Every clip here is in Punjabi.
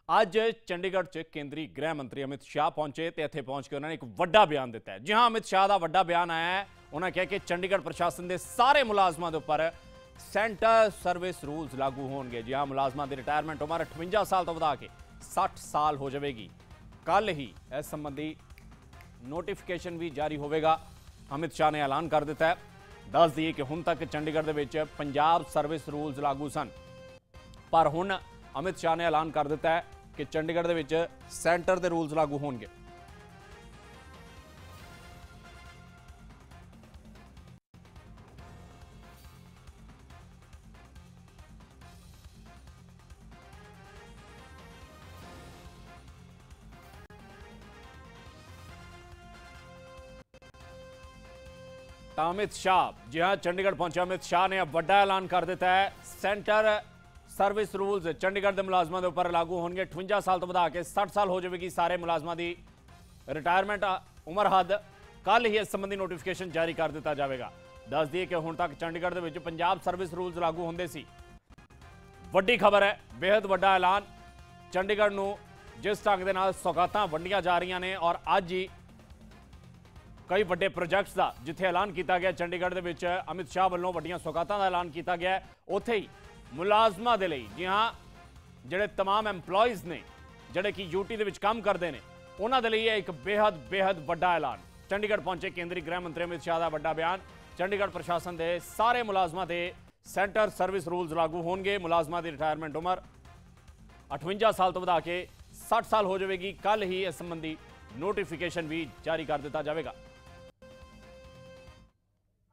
ਅੱਜ ਚੰਡੀਗੜ੍ਹ 'ਚ ਕੇਂਦਰੀ ਗ੍ਰਹਿ ਮੰਤਰੀ ਅਮਿਤ ਸ਼ਾਹ ਪਹੁੰਚੇ ਤੇ ਇੱਥੇ ਪਹੁੰਚ ਕੇ ਉਹਨਾਂ ਨੇ ਇੱਕ ਵੱਡਾ ਬਿਆਨ ਦਿੱਤਾ ਹੈ। ਜੀ ਹਾਂ, ਅਮਿਤ ਸ਼ਾਹ ਦਾ ਵੱਡਾ ਬਿਆਨ ਆਇਆ ਹੈ। ਉਹਨਾਂ ਕਿਹਾ ਕਿ ਚੰਡੀਗੜ੍ਹ ਪ੍ਰਸ਼ਾਸਨ ਦੇ ਸਾਰੇ ਮੁਲਾਜ਼ਮਾਂ ਦੇ ਉੱਪਰ ਸੈਂਟਰ ਸਰਵਿਸ ਰੂਲਸ ਲਾਗੂ ਹੋਣਗੇ। ਜੀ ਹਾਂ, ਮੁਲਾਜ਼ਮਾਂ ਦੀ ਰਿਟਾਇਰਮੈਂਟ ਉਮਰ 58 ਸਾਲ ਤੋਂ ਵਧਾ ਕੇ 60 ਸਾਲ ਹੋ ਜਾਵੇਗੀ। ਕੱਲ ਹੀ ਇਸ ਸੰਬੰਧੀ ਨੋਟੀਫਿਕੇਸ਼ਨ ਵੀ ਜਾਰੀ ਹੋਵੇਗਾ। ਅਮਿਤ ਸ਼ਾਹ ਨੇ ਐਲਾਨ ਕਰ ਦਿੱਤਾ ਹੈ। ਦੱਸ ਦਈਏ ਕਿ ਹੁਣ ਤੱਕ ਚੰਡੀਗੜ੍ਹ ਦੇ ਵਿੱਚ ਪੰਜਾਬ ਸਰਵਿਸ ਰੂਲਸ ਲਾਗੂ ਸਨ, ਪਰ ਹੁਣ ਅਮਿਤ ਸ਼ਾਹ ਨੇ ਐਲਾਨ ਕਰ ਦਿੱਤਾ ਹੈ ਕਿ ਚੰਡੀਗੜ੍ਹ ਦੇ ਵਿੱਚ ਸੈਂਟਰ ਦੇ ਰੂਲਸ ਲਾਗੂ ਹੋਣਗੇ। ਤਾਂ ਅਮਿਤ ਸ਼ਾਹ, ਜੀ ਹਾਂ, ਚੰਡੀਗੜ੍ਹ ਪਹੁੰਚੇ ਅਮਿਤ ਸ਼ਾਹ ਨੇ ਵੱਡਾ ਐਲਾਨ ਕਰ ਦਿੱਤਾ ਹੈ। ਸੈਂਟਰ ਸਰਵਿਸ ਰੂਲਸ ਚੰਡੀਗੜ੍ਹ ਦੇ ਮੁਲਾਜ਼ਮਾਂ ਦੇ ਉੱਪਰ ਲਾਗੂ ਹੋਣਗੇ। 58 ਸਾਲ ਤੋਂ ਵਧਾ ਕੇ 60 ਸਾਲ ਹੋ ਜਾਵੇਗੀ ਸਾਰੇ ਮੁਲਾਜ਼ਮਾਂ ਦੀ ਰਿਟਾਇਰਮੈਂਟ ਉਮਰ ਹੱਦ। ਕੱਲ ਹੀ ਇਸ ਸੰਬੰਧੀ ਨੋਟੀਫਿਕੇਸ਼ਨ ਜਾਰੀ ਕਰ ਦਿੱਤਾ ਜਾਵੇਗਾ। ਦੱਸ ਦਈਏ ਕਿ ਹੁਣ ਤੱਕ ਚੰਡੀਗੜ੍ਹ ਦੇ ਵਿੱਚ ਪੰਜਾਬ ਸਰਵਿਸ ਰੂਲਸ ਲਾਗੂ ਹੁੰਦੇ ਸੀ। ਵੱਡੀ ਖਬਰ ਹੈ, ਬੇहद ਵੱਡਾ ਐਲਾਨ। ਚੰਡੀਗੜ੍ਹ ਨੂੰ ਜਿਸ ਢੰਗ ਦੇ ਨਾਲ ਸੌਗਾਤਾਂ ਵੰਡੀਆਂ ਜਾ ਰਹੀਆਂ ਨੇ ਔਰ ਅੱਜ ਹੀ ਕਈ ਵੱਡੇ ਪ੍ਰੋਜੈਕਟਸ ਦਾ ਜਿੱਥੇ ਐਲਾਨ ਕੀਤਾ ਗਿਆ ਚੰਡੀਗੜ੍ਹ ਦੇ ਵਿੱਚ ਅਮਿਤ ਸ਼ਾਹ ਵੱਲੋਂ ਵੱਡੀਆਂ ਸੌਗਾਤਾਂ ਦਾ ਐਲਾਨ ਕੀਤਾ ਗਿਆ, ਉੱਥੇ ਹੀ ਮੁਲਾਜ਼ਮਾਂ ਦੇ ਲਈ, ਜੀ ਹਾਂ, ਜਿਹੜੇ तमाम ਐਮਪਲੋਈਜ਼ ਨੇ ਜਿਹੜੇ ਕਿ ਯੂਟੀ ਦੇ ਵਿੱਚ ਕੰਮ ਕਰਦੇ ਨੇ, ਉਹਨਾਂ ਦੇ ਲਈ ਇਹ ਇੱਕ ਬੇहद ਵੱਡਾ ਐਲਾਨ। ਚੰਡੀਗੜ੍ਹ ਪਹੁੰਚੇ ਕੇਂਦਰੀ ਗ੍ਰਹਿ ਮੰਤਰੀ ਅਮਿਤ ਸ਼ਾਹ ਦਾ ਵੱਡਾ ਬਿਆਨ। ਚੰਡੀਗੜ੍ਹ ਪ੍ਰਸ਼ਾਸਨ ਦੇ ਸਾਰੇ ਮੁਲਾਜ਼ਮਾਂ ਤੇ ਸੈਂਟਰ ਸਰਵਿਸ ਰੂਲਸ ਲਾਗੂ ਹੋਣਗੇ। ਮੁਲਾਜ਼ਮਾਂ ਦੀ ਰਿਟਾਇਰਮੈਂਟ ਉਮਰ 58 ਸਾਲ ਤੋਂ ਵਧਾ ਕੇ 60 ਸਾਲ ਹੋ ਜਾਵੇਗੀ। ਕੱਲ ਹੀ ਇਸ ਸੰਬੰਧੀ ਨੋਟੀਫिकेशन भी जारी कर दिया जाएगा।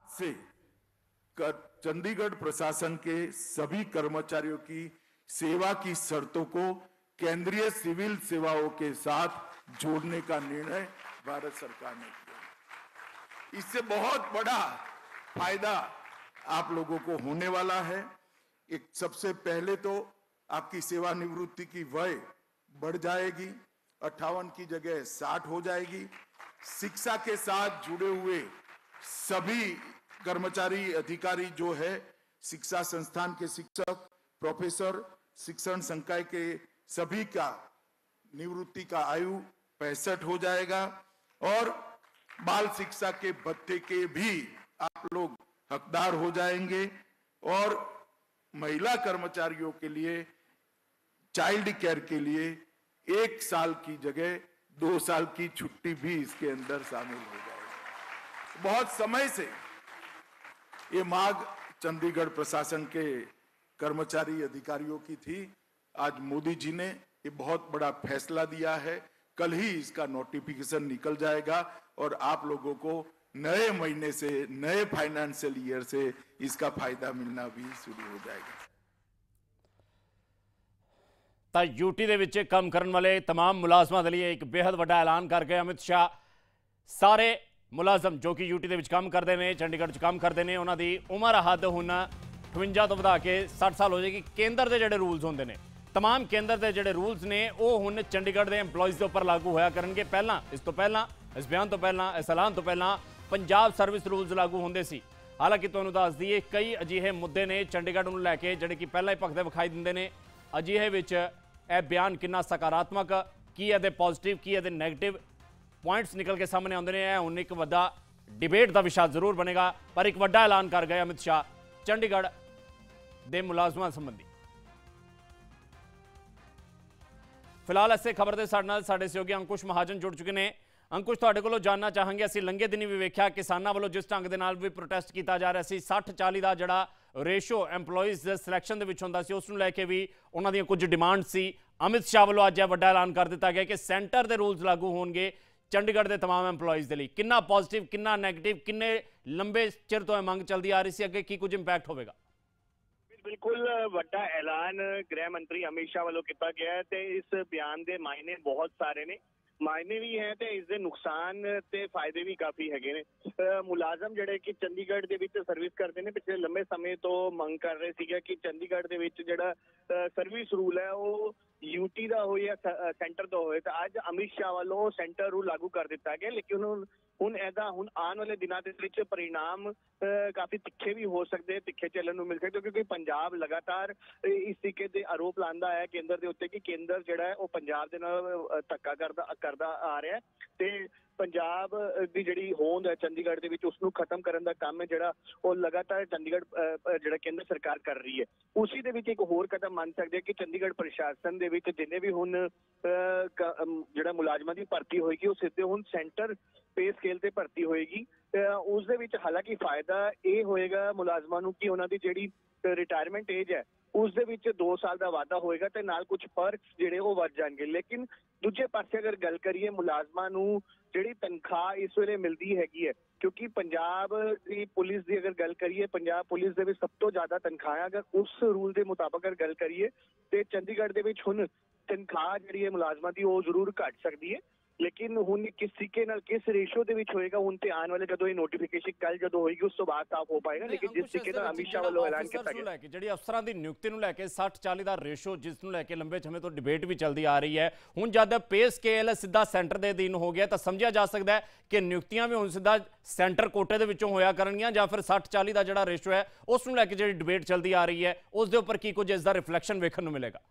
से चंडीगढ़ प्रशासन के सभी कर्मचारियों की सेवा की शर्तों को केंद्रीय सिविल सेवाओं के साथ जोड़ने का निर्णय भारत सरकार ने किया। इससे बहुत बड़ा फायदा आप लोगों को होने वाला है। एक सबसे पहले तो आपकी सेवानिवृत्ति की वय बढ़ जाएगी, 58 की जगह 60 हो जाएगी। शिक्षा के साथ जुड़े हुए सभी कर्मचारी अधिकारी जो है, शिक्षा संस्थान के शिक्षक, प्रोफेसर, शिक्षण संकाय के सभी का निवृत्ति का आयु 65 हो जाएगा और बाल शिक्षा के भत्ते के भी आप लोग हकदार हो जाएंगे। और महिला कर्मचारियों के लिए चाइल्ड केयर के लिए 1 साल की जगह 2 साल की छुट्टी भी इसके अंदर शामिल हो जाएगी। बहुत समय से ये मांग चंडीगढ़ प्रशासन के कर्मचारी अधिकारियों की थी। आज मोदी जी ने ये बहुत बड़ा फैसला दिया है। कल ही इसका नोटिफिकेशन निकल जाएगा और आप लोगों को नए महीने से, नए फाइनेंशियल ईयर से इसका फायदा मिलना भी शुरू हो जाएगा। ਤਾਂ ਯੂਟੀ ਦੇ ਵਿੱਚ ਕੰਮ ਕਰਨ ਵਾਲੇ तमाम ਮੁਲਾਜ਼ਮਾਂ ਦੇ ਲਈ ਇੱਕ ਬੇहद ਵੱਡਾ ਐਲਾਨ ਕਰ ਗਏ ਅਮਿਤ ਸ਼ਾਹ। ਸਾਰੇ ਮੁਲਾਜ਼ਮ ਜੋ ਕਿ ਯੂਟੀ ਦੇ ਵਿੱਚ ਕੰਮ ਕਰਦੇ ਨੇ, ਚੰਡੀਗੜ੍ਹ 'ਚ ਕੰਮ ਕਰਦੇ ਨੇ, ਉਹਨਾਂ ਦੀ ਉਮਰ ਹੱਦ ਹੁਣ 58 ਤੋਂ ਵਧਾ ਕੇ 60 ਸਾਲ ਹੋ ਜਾਏਗੀ। ਕੇਂਦਰ ਦੇ ਜਿਹੜੇ ਰੂਲਸ ਹੁੰਦੇ ਨੇ, तमाम ਕੇਂਦਰ ਦੇ ਜਿਹੜੇ ਰੂਲਸ ਨੇ, ਉਹ ਹੁਣ ਚੰਡੀਗੜ੍ਹ ਦੇ EMPLOYEES ਦੇ ਉੱਪਰ ਲਾਗੂ ਹੋਇਆ ਕਰਨਗੇ। ਪਹਿਲਾਂ, ਇਸ ਤੋਂ ਪਹਿਲਾਂ, ਇਸ ਬਿਆਨ ਤੋਂ ਪਹਿਲਾਂ, ਇਸ ਐਲਾਨ ਤੋਂ ਪਹਿਲਾਂ ਪੰਜਾਬ ਸਰਵਿਸ ਰੂਲਸ ਲਾਗੂ ਹੁੰਦੇ ਸੀ। ਹਾਲਾਂਕਿ ਤੁਹਾਨੂੰ ਦੱਸ ਦਈਏ ਕਈ ਅਜਿਹੇ ਮੁੱਦੇ ਨੇ ਚੰਡੀਗੜ੍ਹ ਨੂੰ ਲੈ ਕੇ ਜਿਹੜੇ ਕਿ ਪਹਿਲਾਂ ਹੀ ਭਖਦੇ ਵਿਖਾਈ ਦਿੰਦੇ ਨੇ। ਅਜਿਹੇ ਵਿੱਚ ਇਹ ਬਿਆਨ ਕਿੰਨਾ ਸਕਾਰਾਤਮਕ, ਕੀ ਇਹਦੇ ਪੋਜ਼ਿਟਿਵ, ਕੀ ਇਹਦੇ ਨੈਗੇਟਿਵ ਪੁਆਇੰਟਸ ਨਿਕਲ ਕੇ ਸਾਹਮਣੇ ਆਉਂਦੇ ਨੇ, ਇਹ ਹੁਣ ਇੱਕ ਵੱਡਾ ਡਿਬੇਟ ਦਾ ਵਿਸ਼ਾ ਜ਼ਰੂਰ ਬਣੇਗਾ। ਪਰ ਇੱਕ ਵੱਡਾ ਐਲਾਨ ਕਰ ਗਏ ਅਮਿਤ ਸ਼ਾਹ ਚੰਡੀਗੜ੍ਹ ਦੇ ਮੁਲਾਜ਼ਮਾਂ ਸੰਬੰਧੀ। ਫਿਲਹਾਲ ਇਸੇ ਖਬਰ ਦੇ ਸਾਡੇ ਨਾਲ ਸਾਡੇ ਸਹਿਯੋਗੀ ਅੰਕੁਸ਼ ਮਹਾਜਨ ਜੁੜ ਚੁੱਕੇ ਨੇ। ਅੰਕੁਸ਼, ਤੁਹਾਡੇ ਕੋਲੋਂ ਜਾਣਨਾ ਚਾਹਾਂਗੇ, ਅਸੀਂ ਲੰਘੇ ਦਿਨੀ ਵੀ ਵੇਖਿਆ ਕਿਸਾਨਾਂ ਵੱਲੋਂ ਜਿਸ ਢੰਗ ਦੇ ਨਾਲ ਵੀ ਪ੍ਰੋਟੈਸਟ ਕੀਤਾ ਜਾ ਰਿਹਾ ਸੀ, 60-40 ਦਾ ਜਿਹੜਾ ਰੇਸ਼ੋ EMPLOYEES ਸਿਲੈਕਸ਼ਨ ਦੇ ਵਿੱਚ ਹੁੰਦਾ ਸੀ, ਉਸ ਨੂੰ ਲੈ ਕੇ ਵੀ ਉਹਨਾਂ ਦੀਆਂ ਕੁਝ ਡਿਮਾਂਡ ਸੀ। ਅਮਿਤ ਸ਼ਾਹ ਵੱਲੋਂ ਅੱਜ ਇਹ ਵੱਡਾ ਐਲਾਨ ਕਰ ਦਿੱਤਾ ਗਿਆ ਕਿ ਸੈਂਟਰ ਦੇ ਰੂਲਸ ਲਾਗੂ ਹੋਣਗੇ ਚੰਡੀਗੜ੍ਹ ਦੇ तमाम EMPLOYEES ਦੇ ਲਈ। ਕਿੰਨਾ ਪੋਜ਼ਿਟਿਵ, ਕਿੰਨਾ ਨੈਗੇਟਿਵ, ਕਿੰਨੇ ਲੰਬੇ ਚਿਰ ਤੋਂ ਇਹ ਮੰਗ ਚੱਲਦੀ ਆ ਰਹੀ ਸੀ, ਅੱਗੇ ਕੀ ਕੁਝ ਇੰਪੈਕਟ ਹੋਵੇਗਾ? बिल्कुल वड्डा ऐलान गृह मंत्री अमित शाह वालों किया गया है। ते इस बयान के मायने बहुत सारे ने, मायने भी हैं ते इसके नुकसान ते फायदे भी काफी हैगे ने। मुलाजम जिहड़े कि चंडीगढ़ दे विच सर्विस करते हैं, पिछले लंबे समय तो मंग कर रहे थे कि चंडीगढ़ दे विच जिहड़ा सर्विस रूल है वो यूटी का हो या सेंटर का हो। तो अज अमित शाह वालों सेंटर रूल लागू कर दिता गया, लेकिन ਹੁਣ ਇਹਦਾ ਹੁਣ ਆਉਣ ਵਾਲੇ ਦਿਨਾਂ ਦੇ ਵਿੱਚ परिणाम ਕਾਫੀ ਤਿੱਖੇ ਵੀ ਹੋ ਸਕਦੇ, ਤਿੱਖੇ ਚੱਲਣ ਨੂੰ ਮਿਲ ਸਕਦੇ, ਕਿਉਂਕਿ ਪੰਜਾਬ ਲਗਾਤਾਰ ਇਸ ਤਰੀਕੇ ਦੇ ਆਰੋਪ ਲਾਉਂਦਾ ਹੈ ਕੇਂਦਰ ਦੇ ਉੱਤੇ ਕਿ ਕੇਂਦਰ ਜਿਹੜਾ ਹੈ ਉਹ ਪੰਜਾਬ ਦੇ ਨਾਲ ਧੱਕਾ ਕਰਦਾ ਆ ਰਿਹਾ ਹੈ ਤੇ ਪੰਜਾਬ ਦੀ ਜਿਹੜੀ ਹੋਂਦ ਹੈ ਚੰਡੀਗੜ੍ਹ ਦੇ ਵਿੱਚ ਉਸਨੂੰ ਖਤਮ ਕਰਨ ਦਾ ਕੰਮ ਹੈ ਜਿਹੜਾ ਉਹ ਲਗਾਤਾਰ ਚੰਡੀਗੜ੍ਹ ਜਿਹੜਾ ਕੇਂਦਰ ਸਰਕਾਰ ਕਰ ਰਹੀ ਹੈ। ਉਸੇ ਦੇ ਵਿੱਚ ਇੱਕ ਹੋਰ ਕਦਮ ਮੰਨ ਸਕਦੇ ਕਿ ਚੰਡੀਗੜ੍ਹ ਪ੍ਰਸ਼ਾਸਨ ਦੇ ਵਿੱਚ ਜਿੰਨੇ ਵੀ ਹੁਣ ਜਿਹੜਾ ਮੁਲਾਜ਼ਮਾਂ ਦੀ ਭਰਤੀ ਹੋਏਗੀ ਉਹ ਸਿੱਧੇ ਹੁਣ ਸੈਂਟਰ ਪੇ ਸਕੇਲ ਤੇ ਭਰਤੀ ਹੋਏਗੀ। ਉਸ ਦੇ ਵਿੱਚ ਹਾਲਾਂਕਿ ਫਾਇਦਾ ਇਹ ਹੋਏਗਾ ਮੁਲਾਜ਼ਮਾਂ ਨੂੰ ਕਿ ਉਹਨਾਂ ਦੀ ਜਿਹੜੀ ਰਿਟਾਇਰਮੈਂਟ ਏਜ ਹੈ ਉਸ ਦੇ ਵਿੱਚ 2 ਸਾਲ ਦਾ ਵਾਧਾ ਹੋਏਗਾ ਤੇ ਨਾਲ ਕੁਝ ਪਰਕਸ ਜਿਹੜੇ ਉਹ ਵੱਧ ਜਾਣਗੇ। ਲੇਕਿਨ ਦੂਜੇ ਪਾਸੇ ਅਗਰ ਗੱਲ ਕਰੀਏ ਮੁਲਾਜ਼ਮਾਂ ਨੂੰ ਜਿਹੜੀ ਤਨਖਾਹ ਇਸ ਵੇਲੇ ਮਿਲਦੀ ਹੈਗੀ ਹੈ, ਕਿਉਂਕਿ ਪੰਜਾਬ ਦੀ ਪੁਲਿਸ ਦੀ ਅਗਰ ਗੱਲ ਕਰੀਏ, ਪੰਜਾਬ ਪੁਲਿਸ ਦੇ ਵਿੱਚ ਸਭ ਤੋਂ ਜ਼ਿਆਦਾ ਤਨਖਾਹਾਂ ਅਗਰ ਉਸ ਰੂਲ ਦੇ ਮੁਤਾਬਕ ਅਗਰ ਗੱਲ ਕਰੀਏ ਤੇ ਚੰਡੀਗੜ੍ਹ ਦੇ ਵਿੱਚ ਹੁਣ ਤਨਖਾਹ ਜਿਹੜੀ ਹੈ ਮੁਲਾਜ਼ਮਾਂ ਦੀ ਉਹ ਜ਼ਰੂਰ ਘਟ ਸਕਦੀ ਹੈ। ਲੇਕਿਨ ਹੁਣ ਕਿਸ ਤਰੀਕੇ ਨਾਲ ਕਿਸ ਰੇਸ਼ੋ ਦੇ ਵਿੱਚ ਹੋਏਗਾ ਹੁਣ ਤੇ ਆਉਣ ਵਾਲੇ ਜਦੋਂ ਇਹ ਨੋਟੀਫਿਕੇਸ਼ਨ ਕੱਲ ਜਦੋਂ ਹੋਏਗੀ ਉਸ ਤੋਂ ਬਾਅਦ ਸਾਫ਼ ਹੋ ਪਾਏਗਾ। ਲੇਕਿਨ ਜਿਸ ਤਰੀਕੇ ਨਾਲ ਅਮਿਤ ਸ਼ਾਹ ਵੱਲੋਂ ਐਲਾਨ ਕੀਤਾ ਗਿਆ ਕਿ ਜਿਹੜੀ ਅਫਸਰਾਂ ਦੀ ਨਿਯੁਕਤੀ ਨੂੰ ਲੈ ਕੇ 60-40 ਦਾ ਰੇਸ਼ੋ ਜਿਸ ਨੂੰ ਲੈ ਕੇ ਲੰਬੇ ਸਮੇਂ ਤੋਂ ਡਿਬੇਟ ਵੀ ਚੱਲਦੀ ਆ ਰਹੀ ਹੈ, ਹੁਣ ਜਦ ਪੇ ਸਕੇਲ ਸਿੱਧਾ ਸੈਂਟਰ ਦੇ ਅਧੀਨ ਹੋ ਗਿਆ ਤਾਂ ਸਮਝਿਆ ਜਾ ਸਕਦਾ ਹੈ ਕਿ ਨਿਯੁਕਤੀਆਂ ਵੀ ਹੁਣ ਸਿੱਧਾ ਸੈਂਟਰ ਕੋਟੇ ਦੇ ਵਿੱਚੋਂ ਹੋਇਆ ਕਰਨਗੀਆਂ ਜਾਂ ਫਿਰ 60-40 ਦਾ ਜਿਹੜਾ ਰੇਸ਼ੋ ਹੈ ਉਸ ਨੂੰ ਲੈ ਕੇ ਜਿਹੜੀ ਡਿਬੇਟ ਚੱਲਦੀ ਆ ਰਹੀ ਹੈ ਉਸ ਦੇ ਉੱਪਰ ਕੀ ਕੁਝ ਇਸ ਦਾ ਰਿਫਲੈਕਸ਼ਨ ਵੇਖਣ ਨੂੰ ਮਿਲੇਗਾ।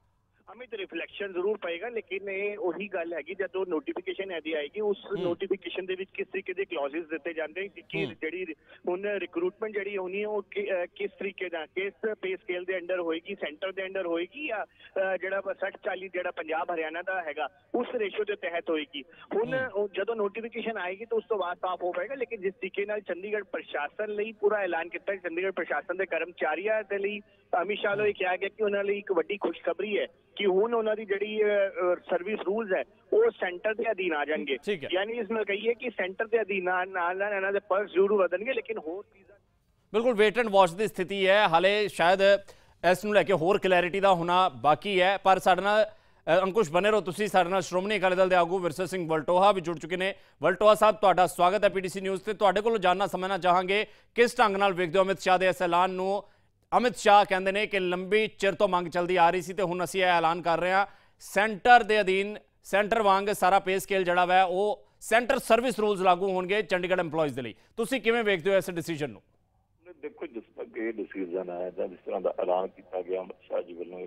अमित रिफ्लैक्शन जरूर पेगा, लेकिन ये वही गल हैगी जो नोटिफिकेशन ऐदी आएगी उस नोटिफिकेशन दे विच किस तरीके दे क्लॉजेस दिते जांदे कि जेहड़ी हुन रिक्रूटमेंट जेहड़ी होनी है वो किस तरीके दा किस पे स्केल दे अंडर होएगी, सेंटर दे अंडर होएगी या जेहड़ा 60-40 जेहड़ा पंजाब हरियाणा दा हैगा उस रेशो दे तहत होएगी। हुन जदों नोटिफिकेशन आएगी तो उस तो बाद साफ हो पाएगा। लेकिन जिस तरीके नाल चंडीगढ़ प्रशासन लई पूरा ऐलान किया, चंडीगढ़ प्रशासन दे कर्मचारियों दे लई अमित शाह ने कहा गया कि उन्हां लई एक वड्डी खुशखबरी है कि हुण उन्हां दी जिहड़ी सर्विस रूल्स है वो सेंटर के अधीन आ जाएंगे। यानी इसमें कहिए कि सेंटर के अधीन नाल इन्हां दे पर्स जरूर वधणगे, लेकिन होर चीज़ां बिल्कुल वेट एंड वॉच की स्थिति है। हाले शायद इस नूं लैके होर क्लैरिटी का होना बाकी है, पर साडे नाल अंकुश बने रहो तुसीं साडे नाल श्रोमणी अकाली दल के आगू विरसर सिंह वलटोहा भी जुड़ चुके हैं। वलटोहा साहब तुहाडा स्वागत है PTC न्यूज़ ते तुहाडे कोलों जानना समझना चाहांगे किस ढंग नाल वेखदे हो अमित शाह के इस ऐलान नूं। अमित शाह कहते हैं कि लंबी चिर तो मंग चलती आ रही सी ते हुण असीं ऐलान कर रहे हैं सेंटर के अधीन सेंटर वांग सारा पे स्केल जिहड़ा वै वो सेंटर सर्विस रूल्स लागू होणगे चंडीगढ़ एम्पलॉयज़ दे लई। तुसीं किवें वेखदे हो इस डिसीजन नूं? देखो जिस तक ये डिसीजन आया था जिस तरह का ऐलान किया गया अमित शाह जी वालों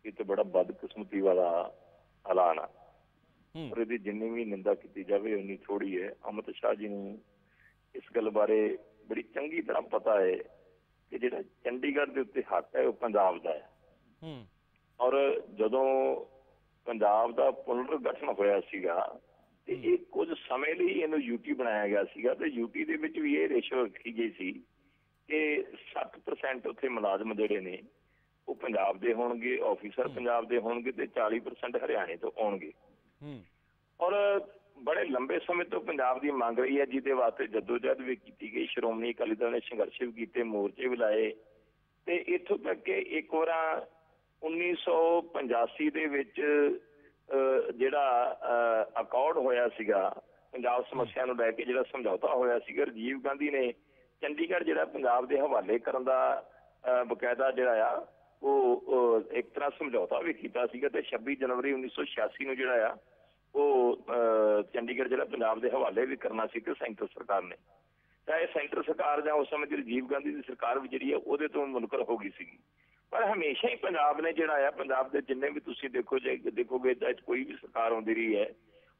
ये तो बड़ा बदकिस्मती वाला ऐलान है और यदि जिन्नी भी निंदा की जाए उन्नी थोड़ी है। अमित शाह जी नूं इस गल बारे बड़ी चंगी तरह पता है कि जिहड़ा चंडीगढ़ के उत्ते हक है वह पंजाब का है और जदों पंजाब का पुनर्गठन होया सीगा ते एक कुछ समय लिए इहनूं यूटी बनाया गया सीगा ते यूटी दे विच भी ये रेशो रखी गई सी कि 60% उत्थे मुलाजम जिहड़े ने वो पंजाब दे होणगे, ऑफिसर पंजाब दे होणगे ते 40% हरियाणे तो आउणगे। और बड़े लंबे समय तो पंजाब की मांग रही है जिहदे वास्ते जदोजहद भी की गई। श्रोमणी अकाली दल ने संघर्ष भी किए, मोर्चे भी लाए ते इत्थों तक कि एक बार 1985 दे विच जिहड़ा अकॉर्ड होया सीगा पंजाब समस्या नूं लैके जिहड़ा समझौता होया सीगा राजीव गांधी ने चंडीगढ़ जिहड़ा पंजाब दे हवाले करन दा बकायदा जिहड़ा आ वो एक तरह समझौता भी कीता सीगा ते 26 जनवरी 1986 नूं जिहड़ा आ वो चंडीगढ़ जिहड़ा पंजाब दे हवाले भी करना सी ते सेंटर सरकार ने चाहे सेंटर सरकार जां उस समय दी राजीव गांधी की सरकार भी जिहड़ी है उहदे तो मुनकर हो गई सीगी। पर हमेशा ही पंजाब ने जिहड़ा आ पंजाब दे जिन्ने भी तुसीं देखोगे चाहे कोई भी सरकार आउंदी रही है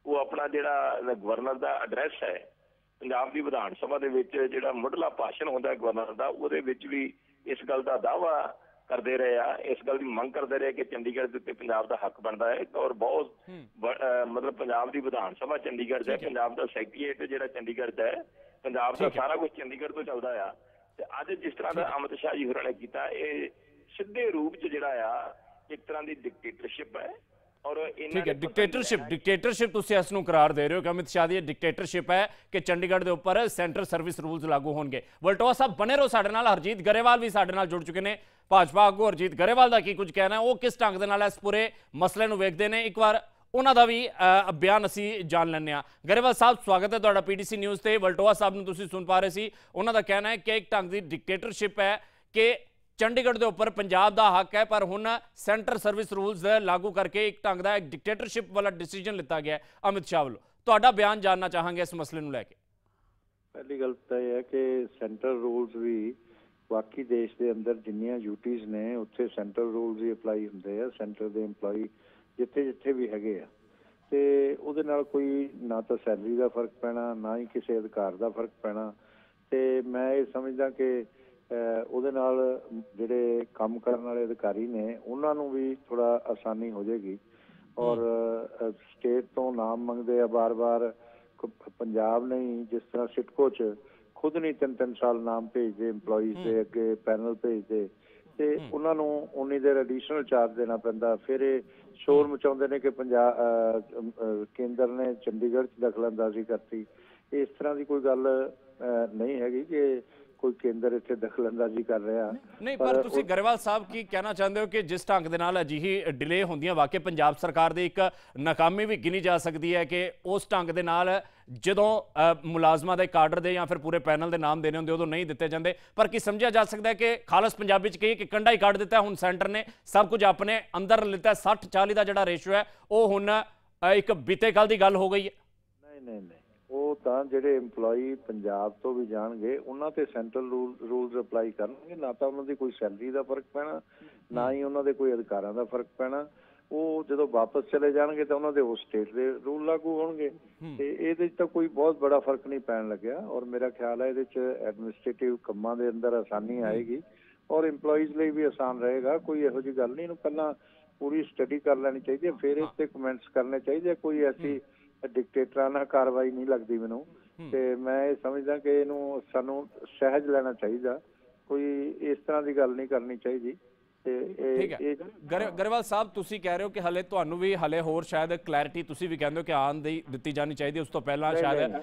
वो अपना जिहड़ा गवर्नर का एड्रैस है पंजाब की विधान सभा दे विच जिहड़ा मुढ़ला भाषण हुंदा है गवर्नर का उहदे विच भी इस गल का दावा करते रहे आ, इस गल की मंग करते रहे कि चंडीगढ़ के उत्ते पंजाब का हक बनता है और बहुत मतलब पंजाब की विधान सभा चंडीगढ़ है, पंजाब का सैक्रेटरीएट जिहड़ा चंडीगढ़ है, पंजाब का सारा कुछ चंडीगढ़ तो चलता है। ते अज जिस तरह का अमित शाह जी होरां ने कीता ये सीधे रूप च जिहड़ा आ एक तरह की डिक्टेटरशिप है और ठीक है डिक्टेटरशिप तुसीं इस नूं करार दे रहे हो कि अमित शाह की डिक्टेटरशिप है कि चंडीगढ़ के उपर सेंटर सर्विस रूल्स लागू होंगे। वलटोहा साहब बने रहो साडे नाल। हरजीत गरेवाल भी साडे नाल जुड़ चुके हैं। भाजपा आगू हरजीत गरेवाल का की कुछ कहना है, वो किस ढंग दे नाल इस पूरे मसले नूं वेखदे ने, एक बार उन्हां दा भी बयान असीं जान लैंदे हां। गरेवाल साहब स्वागत है तुहाडा PTC न्यूज़ ते। वलटोहा साहब नूं तुसीं सुन पा रहे सी, उन्हां दा कहना है कि एक ढंग की डिक्टेटरशिप है कि चंडीगढ़ के उपर पंजाब का हक है पर हुण सेंटर सर्विस रूल्स लागू करके एक ढंग का एक डिक्टेटरशिप वाला डिसीजन लिता गया अमित शाह वालों। तुहाडा बयान जानना चाहांगे इस मसले नूं लैके। ਪਹਿਲੀ ਗੱਲ ਤਾਂ ਇਹ ਹੈ ਕਿ ਸੈਂਟਰਲ ਰੂਲਸ ਵੀ ਬਾਕੀ ਦੇਸ਼ ਦੇ ਅੰਦਰ ਜਿੰਨੀਆਂ ਯੂਟੀਜ਼ ਨੇ ਉੱਥੇ ਸੈਂਟਰਲ ਰੂਲਸ ਹੀ ਅਪਲਾਈ ਹੁੰਦੇ ਆ। ਸੈਂਟਰ ਦੇ EMPLOYE ਜਿੱਥੇ ਜਿੱਥੇ ਵੀ ਹੈਗੇ ਆ ਤੇ ਉਹਦੇ ਨਾਲ ਕੋਈ ਨਾ ਤਾਂ ਸੈਲਰੀ ਦਾ ਫਰਕ ਪੈਣਾ, ਨਾ ਹੀ ਕਿਸੇ ਅਧਿਕਾਰ ਦਾ ਫਰਕ ਪੈਣਾ। ਤੇ ਮੈਂ ਇਹ ਸਮਝਦਾ ਕਿ ਉਹਦੇ ਨਾਲ ਜਿਹੜੇ ਕੰਮ ਕਰਨ ਵਾਲੇ ਅਧਿਕਾਰੀ ਨੇ ਉਹਨਾਂ ਨੂੰ ਵੀ ਥੋੜਾ ਆਸਾਨੀ ਹੋ ਜਾਏਗੀ। ਔਰ ਸਟੇਟ ਤੋਂ ਨਾਮ ਮੰਗਦੇ ਆ ਬਾਰ-ਬਾਰ। ਪੰਜਾਬ ਨਹੀਂ, ਜਿਸ ਤਰ੍ਹਾਂ ਸਿਟਕੋ 'ਚ ਖੁਦ ਨਹੀਂ 3-3 ਸਾਲ ਨਾਮ ਭੇਜਦੇ EMPLOYEES ਦੇ ਅੱਗੇ, ਪੈਨਲ ਭੇਜਦੇ ਤੇ ਉਹਨਾਂ ਨੂੰ ਉਨੀ ਦੇਰ ਐਡੀਸ਼ਨਲ ਚਾਰਜ ਦੇਣਾ ਪੈਂਦਾ। ਫਿਰ ਇਹ ਸ਼ੋਰ ਮਚਾਉਂਦੇ ਨੇ ਕਿ ਕੇਂਦਰ ਨੇ ਚੰਡੀਗੜ੍ਹ 'ਚ ਦਖਲਅੰਦਾਜ਼ੀ ਕਰਤੀ। ਇਸ ਤਰ੍ਹਾਂ ਦੀ ਕੋਈ ਗੱਲ ਨਹੀਂ ਹੈਗੀ ਕਿ ਕੋਈ ਕੇਂਦਰ ਇੱਥੇ ਦਖਲਅੰਦਾਜ਼ੀ ਕਰ ਰਿਹਾ। ਨਹੀਂ, ਪਰ ਤੁਸੀਂ ਗਰੇਵਾਲ ਸਾਹਿਬ ਕੀ ਕਹਿਣਾ ਚਾਹੁੰਦੇ ਹੋ ਕਿ ਜਿਸ ਢੰਗ ਦੇ ਨਾਲ ਅਜਿਹੀ ਡਿਲੇ ਹੁੰਦੀਆਂ ਵਾਕਈ ਪੰਜਾਬ ਸਰਕਾਰ ਦੀ ਇੱਕ ਨਾਕਾਮੀ ਵੀ ਗਿਣੀ ਜਾ ਸਕਦੀ ਹੈ ਕਿ ਉਸ ਢੰਗ ਦੇ ਨਾਲ ਜਦੋਂ ਮੁਲਾਜ਼ਮਾਂ ਦੇ ਕਾਡਰ ਦੇ ਜਾਂ ਫਿਰ ਪੂਰੇ ਪੈਨਲ ਦੇ ਨਾਮ ਦੇਣੇ ਹੁੰਦੇ ਉਦੋਂ ਨਹੀਂ ਦਿੱਤੇ ਜਾਂਦੇ। ਪਰ ਕੀ ਸਮਝਿਆ ਜਾ ਸਕਦਾ ਹੈ ਕਿ ਖਾਲਸ ਪੰਜਾਬੀ 'ਚ ਕਹੀਏ ਕਿ ਕੰਡਾ ਹੀ ਕੱਢ ਦਿੱਤਾ ਹੁਣ ਸੈਂਟਰ ਨੇ, ਸਭ ਕੁਝ ਆਪਣੇ ਅੰਦਰ ਲਿੱਤਾ। 60-40 ਦਾ ਜਿਹੜਾ ਰੇਸ਼ੋ ਹੈ ਉਹ ਹੁਣ ਇੱਕ ਬੀਤੇ ਕੱਲ ਦੀ ਗੱਲ ਹੋ ਗਈ ਹੈ। ਨਹੀਂ, ਉਹ ਤਾਂ ਜਿਹੜੇ EMPLOYE ਪੰਜਾਬ ਤੋਂ ਵੀ ਜਾਣਗੇ ਉਹਨਾਂ ਤੇ ਸੈਂਟਰਲ ਰੂਲਸ ਅਪਲਾਈ ਕਰਨਗੇ। ਨਾ ਤਾਂ ਉਹਨਾਂ ਦੀ ਕੋਈ ਸੈਲਰੀ ਦਾ ਫਰਕ ਪੈਣਾ, ਨਾ ਹੀ ਉਹਨਾਂ ਦੇ ਕੋਈ ਅਧਿਕਾਰਾਂ ਦਾ ਫਰਕ ਪੈਣਾ। ਉਹ ਜਦੋਂ ਵਾਪਸ ਚਲੇ ਜਾਣਗੇ ਤਾਂ ਉਹਨਾਂ ਦੇ ਉਸ ਸਟੇਟ ਦੇ ਰੂਲ ਲਾਗੂ ਹੋਣਗੇ ਤੇ ਇਹਦੇ 'ਚ ਤਾਂ ਕੋਈ ਬਹੁਤ ਬੜਾ ਫਰਕ ਨਹੀਂ ਪੈਣ ਲੱਗਿਆ। ਔਰ ਮੇਰਾ ਖਿਆਲ ਹੈ ਇਹਦੇ 'ਚ ਐਡਮਿਨਿਸਟ੍ਰੇਟਿਵ ਕੰਮਾਂ ਦੇ ਅੰਦਰ ਆਸਾਨੀ ਆਏਗੀ ਔਰ EMPLOYEES ਲਈ ਵੀ ਆਸਾਨ ਰਹੇਗਾ। ਕੋਈ ਇਹੋ ਜਿਹੀ ਗੱਲ ਨਹੀਂ। ਇਹਨੂੰ ਪਹਿਲਾਂ ਪੂਰੀ ਸਟੱਡੀ ਕਰ ਲੈਣੀ ਚਾਹੀਦੀ ਹੈ, ਫਿਰ ਇਸ ਤੇ ਕਮੈਂਟਸ ਕਰਨੇ ਚਾਹੀਦੇ। ਕੋਈ ਐਸੀ ਡਿਕਟੇਟਰਾਨਾ ਕਾਰਵਾਈ ਨਹੀਂ ਲੱਗਦੀ ਮੈਨੂੰ। ਤੇ ਮੈਂ ਇਹ ਸਮਝਦਾ ਕਿ ਇਹਨੂੰ ਸਾਨੂੰ ਸਹਿਜ ਲੈਣਾ ਚਾਹੀਦਾ, ਕੋਈ ਇਸ ਤਰ੍ਹਾਂ ਦੀ ਗੱਲ ਨਹੀਂ ਕਰਨੀ ਚਾਹੀਦੀ। ਠੀਕ ਹੈ ਗਰੇਵਾਲ ਸਾਹਿਬ, ਤੁਸੀਂ ਕਹਿ ਰਹੇ ਹੋ ਕਿ ਹਲੇ ਤੁਹਾਨੂੰ ਵੀ ਹਲੇ ਹੋਰ ਸ਼ਾਇਦ ਕਲੈਰਿਟੀ ਤੁਸੀਂ ਵੀ ਕਹਿੰਦੇ ਹੋ ਕਿ ਆਉਣ ਦੀ ਦਿੱਤੀ ਜਾਣੀ ਚਾਹੀਦੀ, ਉਸ ਤੋਂ ਪਹਿਲਾਂ ਸ਼ਾਇਦ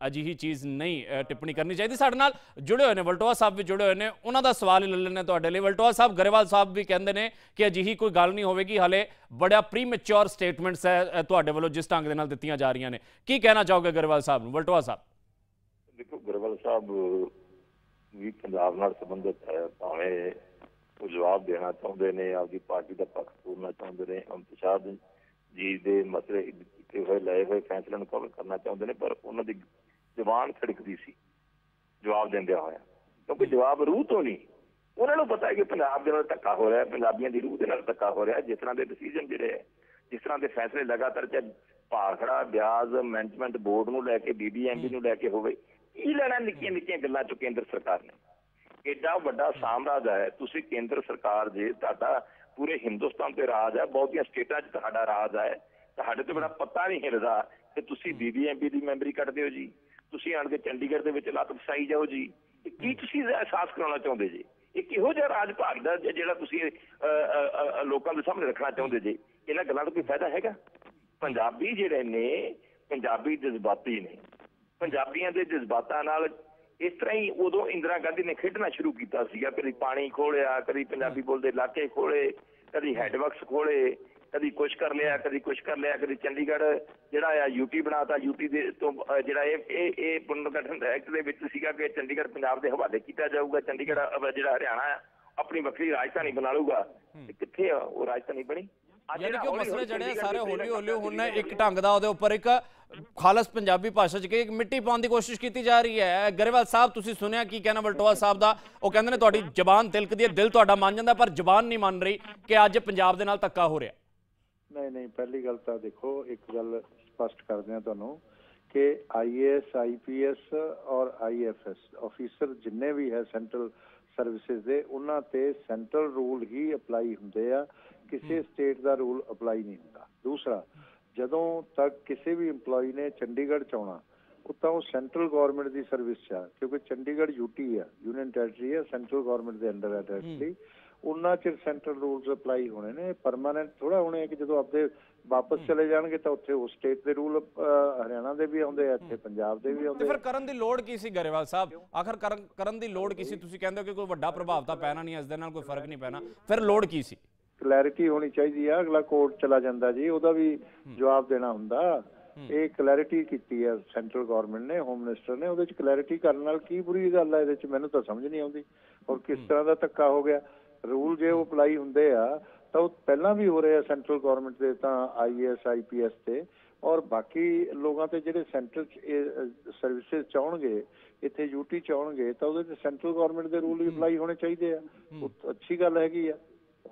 ਅਜਿਹੀ ਚੀਜ਼ ਨਹੀਂ ਟਿੱਪਣੀ ਕਰਨੀ ਚਾਹੀਦੀ। ਸਾਡੇ ਨਾਲ ਜੁੜੇ ਹੋਏ ਨੇ ਵਲਟੋਆ ਸਾਹਿਬ ਵੀ ਜੁੜੇ ਹੋਏ ਨੇ, ਉਹਨਾਂ ਦਾ ਸਵਾਲ ਹੀ ਲੈ ਲੈਣੇ ਤੁਹਾਡੇ ਲਈ। ਵਲਟੋਆ ਸਾਹਿਬ, ਗਰੇਵਾਲ ਸਾਹਿਬ ਵੀ ਕਹਿੰਦੇ ਨੇ ਕਿ ਅਜਿਹੀ ਕੋਈ ਗੱਲ ਨਹੀਂ ਹੋਵੇਗੀ, ਹਲੇ ਬੜਾ ਪ੍ਰੀਮੈਚੁਰ ਸਟੇਟਮੈਂਟਸ ਹੈ ਤੁਹਾਡੇ ਵੱਲੋਂ ਜਿਸ ਢੰਗ ਦੇ ਨਾਲ ਦਿੱਤੀਆਂ ਜਾ ਰਹੀਆਂ ਨੇ। ਕੀ ਕਹਿਣਾ ਚਾਹੋਗੇ ਗਰੇਵਾਲ ਸਾਹਿਬ ਨੂੰ? ਵਲਟੋਆ ਸਾਹਿਬ ਦੇਖੋ, ਗਰੇਵਾਲ ਸਾਹਿਬ ਵੀ ਪੰਜਾਬ ਨਾਲ ਸੰਬੰਧਿਤ ਹੈ, ਭਾਵੇਂ ਉਹ ਜਵਾਬ ਦੇਣਾ ਚਾਹੁੰਦੇ ਨੇ, ਆਪਦੀ ਪਾਰਟੀ ਦਾ ਪੱਖ ਤੋੜਨਾ ਚਾਹੁੰਦੇ ਨੇ, ਅਮਿਤ ਸ਼ਾਹ ਜੀ ਦੇ ਮਸਲੇ ਕੀਤੇ ਹੋਏ ਲਏ ਹੋਏ ਫੈਸਲਿਆਂ ਨੂੰ ਕਵਰ ਕਰਨਾ ਚਾਹੁੰਦੇ ਨੇ, ਪਰ ਉਹਨਾਂ ਦੀ ਜ਼ੁਬਾਨ ਖੜਕਦੀ ਸੀ ਜਵਾਬ ਦਿੰਦਿਆਂ ਹੋਇਆ, ਕਿਉਂਕਿ ਜਵਾਬ ਰੂਹ ਤੋਂ ਨਹੀਂ। ਉਹਨਾਂ ਨੂੰ ਪਤਾ ਹੈ ਕਿ ਪੰਜਾਬ ਦੇ ਨਾਲ ਧੱਕਾ ਹੋ ਰਿਹਾ, ਪੰਜਾਬੀਆਂ ਦੀ ਰੂਹ ਦੇ ਨਾਲ ਧੱਕਾ ਹੋ ਰਿਹਾ। ਜਿਸ ਤਰ੍ਹਾਂ ਦੇ ਡਿਸੀਜ਼ਨ ਜਿਹੜੇ ਹੈ, ਜਿਸ ਤਰ੍ਹਾਂ ਦੇ ਫੈਸਲੇ ਲਗਾਤਾਰ ਚਾਹੇ ਭਾਖੜਾ ਬਿਆਜ਼ ਮੈਨੇਜਮੈਂਟ ਬੋਰਡ ਨੂੰ ਲੈ ਕੇ BBMP ਨੂੰ ਲੈ ਕੇ ਹੋਵੇ, ਕੀ ਲੈਣਾ ਨਿੱਕੀਆਂ ਨਿੱਕੀਆਂ ਗੱਲਾਂ ਚੋਂ ਕੇਂਦਰ ਸਰਕਾਰ ਨੇ? ਏਡਾ ਵੱਡਾ ਸਾਮਰਾਜ ਹੈ, ਤੁਸੀਂ ਕੇਂਦਰ ਸਰਕਾਰ ਜੇ, ਤੁਹਾਡਾ ਪੂਰੇ ਹਿੰਦੁਸਤਾਨ ਤੇ ਰਾਜ ਹੈ, ਬਹੁਤੀਆਂ ਸਟੇਟਾਂ 'ਚ ਤੁਹਾਡਾ ਰਾਜ ਹੈ, ਤੁਹਾਡੇ ਤੋਂ ਬੜਾ ਪਤਾ ਨਹੀਂ ਹਿਲਦਾ ਕਿ ਤੁਸੀਂ BBMP ਦੀ ਮੈਂਬਰੀ ਕੱਢਦੇ ਹੋ ਜੀ, ਤੁਸੀਂ ਆਣ ਕੇ ਚੰਡੀਗੜ੍ਹ ਦੇ ਵਿੱਚ ਲੱਤ ਫਸਾਈ ਜਾਓ ਜੀ। ਕੀ ਤੁਸੀਂ ਅਹਿਸਾਸ ਕਰਾਉਣਾ ਚਾਹੁੰਦੇ ਜੀ? ਇਹ ਕਿਹੋ ਜਿਹਾ ਰਾਜ ਭਾਗ ਦਾ ਜਿਹੜਾ ਤੁਸੀਂ ਲੋਕਾਂ ਦੇ ਸਾਹਮਣੇ ਰੱਖਣਾ ਚਾਹੁੰਦੇ ਜੀ? ਇਹਨਾਂ ਗੱਲਾਂ ਦਾ ਕੋਈ ਫਾਇਦਾ ਹੈਗਾ? ਪੰਜਾਬੀ ਜਿਹੜੇ ਨੇ, ਪੰਜਾਬੀ ਜਜ਼ਬਾਤੀ ਨੇ। ਪੰਜਾਬੀਆਂ ਦੇ ਜਜ਼ਬਾਤਾਂ ਨਾਲ ਇਸ ਤਰ੍ਹਾਂ ਹੀ ਉਦੋਂ ਇੰਦਰਾ ਗਾਂਧੀ ਨੇ ਖੇਡਣਾ ਸ਼ੁਰੂ ਕੀਤਾ ਸੀਗਾ। ਕਦੀ ਪਾਣੀ ਖੋਲਿਆ, ਕਦੀ ਪੰਜਾਬੀ ਬੋਲਦੇ ਇਲਾਕੇ ਖੋਲੇ, ਕਦੀ ਹੈਡਵਰਕਸ ਖੋਲੇ, ਕਦੀ ਕੁਛ ਕਰ ਲਿਆ, ਕਦੀ ਕੁਛ ਕਰ ਲਿਆ, ਕਦੀ ਚੰਡੀਗੜ੍ਹ ਜਿਹੜਾ ਆ UT ਬਣਾਤਾ। UT ਦੇ ਤੋਂ ਜਿਹੜਾ ਇਹ ਪੁਨਰ ਗਠਨ ਐਕਟ ਦੇ ਵਿੱਚ ਸੀਗਾ ਕਿ ਚੰਡੀਗੜ੍ਹ ਪੰਜਾਬ ਦੇ ਹਵਾਲੇ ਕੀਤਾ ਜਾਊਗਾ, ਚੰਡੀਗੜ੍ਹ ਜਿਹੜਾ ਹਰਿਆਣਾ ਆ ਆਪਣੀ ਵੱਖਰੀ ਰਾਜਧਾਨੀ ਬਣਾ ਲਊਗਾ। ਕਿੱਥੇ ਆ ਉਹ ਰਾਜਧਾਨੀ ਬਣੀ? ਯਾਨੀ ਕਿ ਉਹ ਮਸਲੇ ਜਿਹੜੇ ਸਾਰੇ ਹੌਲੀ ਹੌਲੀ ਹੁਣ ਇੱਕ ਢੰਗ ਦਾ ਉਹਦੇ ਉੱਪਰ ਇੱਕ ਖਾਲਸ ਪੰਜਾਬੀ ਭਾਸ਼ਾ 'ਚ ਕਿ ਇੱਕ ਮਿੱਟੀ ਪਾਉਣ ਦੀ ਕੋਸ਼ਿਸ਼ ਕੀਤੀ ਜਾ ਰਹੀ ਹੈ। ਗਰੇਵਾਲ ਸਾਹਿਬ, ਤੁਸੀਂ ਸੁਣਿਆ ਕੀ ਕਹਿਣਾ ਵਲਟੋਆ ਸਾਹਿਬ ਦਾ? ਉਹ ਕਹਿੰਦੇ ਨੇ ਤੁਹਾਡੀ ਜ਼ਬਾਨ ਤਿਲਕਦੀ ਹੈ, ਦਿਲ ਤੁਹਾਡਾ ਮੰਨ ਜਾਂਦਾ, ਪਰ ਜ਼ਬਾਨ ਨਹੀਂ ਮੰਨ ਰਹੀ ਕਿ ਅੱਜ ਪੰਜਾਬ ਦੇ ਨਾਲ ਧੱਕਾ ਹੋ ਰਿਹਾ। ਨਹੀਂ, ਪਹਿਲੀ ਗੱਲ ਤਾਂ ਦੇਖੋ, ਇੱਕ ਗੱਲ ਸਪਸ਼ਟ ਕਰਦੇ ਹਾਂ ਤੁਹਾਨੂੰ ਕਿ IAS IPS ਔਰ IFS ਆਫੀਸਰ ਜਿੰਨੇ ਵੀ ਹੈ ਸੈਂਟਰਲ ਸਰਵਿਸਿਜ਼ ਦੇ, ਉਹਨਾਂ ਤੇ ਸੈਂਟਰਲ ਰੂਲ ਹੀ ਅਪਲਾਈ ਹੁੰਦੇ ਆ, ਕਿਸੇ ਸਟੇਟ ਦਾ ਰੂਲ ਅਪਲਾਈ ਨਹੀਂ ਹੁੰਦਾ। ਦੂਸਰਾ, ਜਦੋਂ ਤੱਕ ਕਿਸੇ ਵੀ EMPLOYE ਨੇ ਚੰਡੀਗੜ੍ਹ 'ਚ ਆਉਣਾ, ਉਹ ਤਾਂ ਉਹ ਸੈਂਟਰਲ ਗੌਰਮੈਂਟ ਦੀ ਸਰਵਿਸ 'ਚ ਆ, ਕਿਉਂਕਿ ਚੰਡੀਗੜ੍ਹ UT ਆ, ਯੂਨੀਅਨ ਟੈਰੀਟਰੀ ਆ, ਸੈਂਟਰਲ ਗੌਰਮੈਂਟ ਦੇ ਅੰਡਰ ਹੈ ਡਾਇਰੈਕਟਲੀ। ਉਹਨਾਂ ਚਿਰ ਸੈਂਟਰਲ ਰੂਲਸ ਅਪਲਾਈ ਹੋਣੇ ਨੇ, ਪਰਮਾਨੈਂਟ ਥੋੜਾ ਹੋਣੇ ਕਿ ਜਦੋਂ ਆਪਦੇ ਵਾਪਸ ਚਲੇ ਜਾਣਗੇ ਤਾਂ ਉੱਥੇ ਉਸ ਸਟੇਟ ਦੇ ਰੂਲ ਹਰਿਆਣਾ ਦੇ ਵੀ ਆਉਂਦੇ ਆ, ਇੱਥੇ ਪੰਜਾਬ ਦੇ ਵੀ ਆਉਂਦੇ। ਫਿਰ ਕਰਨ ਦੀ ਲੋੜ ਕੀ ਸੀ ਗਰੇਵਾਲ ਸਾਹਿਬ? ਆਖਰ ਕਰਨ ਦੀ ਲੋੜ ਕੀ ਸੀ? ਤੁਸੀਂ ਕਹਿੰਦੇ ਹੋ ਕਿ ਕੋਈ ਵੱਡਾ ਪ੍ਰਭਾਵ ਤਾਂ ਪੈਣਾ ਨਹੀਂ, ਇਸ ਦੇ ਨਾਲ ਕੋਈ ਫਰਕ ਨਹੀਂ ਪੈਣਾ, ਫਿਰ ਲੋੜ ਕੀ ਸੀ? ਕਲੈਰਿਟੀ ਹੋਣੀ ਚਾਹੀਦੀ ਆ। ਅਗਲਾ ਕੋਰਟ ਚਲਾ ਜਾਂਦਾ ਜੀ, ਉਹਦਾ ਵੀ ਜਵਾਬ ਦੇਣਾ ਹੁੰਦਾ। ਇਹ ਕਲੈਰਿਟੀ ਕੀਤੀ ਹੈ ਸੈਂਟਰਲ ਗੌਰਮੈਂਟ ਨੇ, ਹੋਮ ਮਿਨਿਸਟਰ ਨੇ। ਉਹਦੇ 'ਚ ਕਲੈਰਿਟੀ ਕਰਨ ਨਾਲ ਕੀ ਬੁਰੀ ਗੱਲ ਹੈ ਇਹਦੇ 'ਚ? ਮੈਨੂੰ ਤਾਂ ਸਮਝ ਨਹੀਂ ਆਉਂਦੀ। ਔਰ ਕਿਸ ਤਰ੍ਹਾਂ ਦਾ ਧੱਕਾ ਹੋ ਗਿਆ? ਰੂਲ ਜੇ ਉਹ ਅਪਲਾਈ ਹੁੰਦੇ ਆ ਤਾਂ ਉਹ ਪਹਿਲਾਂ ਵੀ ਹੋ ਰਿਹਾ ਸੈਂਟਰਲ ਗਵਰਨਮੈਂਟ ਦੇ ਤਾਂ IAS IPS ਤੇ, ਔਰ ਬਾਕੀ ਲੋਕਾਂ ਤੇ ਜਿਹੜੇ ਸੈਂਟਰ ਸਰਵਿਸਿਜ਼ ਚਾਹਣਗੇ ਇੱਥੇ UT ਚਾਹਣਗੇ ਤਾਂ ਉਹਦੇ 'ਚ ਸੈਂਟਰਲ ਗਵਰਨਮੈਂਟ ਦੇ ਰੂਲ ਵੀ ਅਪਲਾਈ ਹੋਣੇ ਚਾਹੀਦੇ ਆ। ਉਹ ਅੱਛੀ ਗੱਲ ਹੈਗੀ ਆ,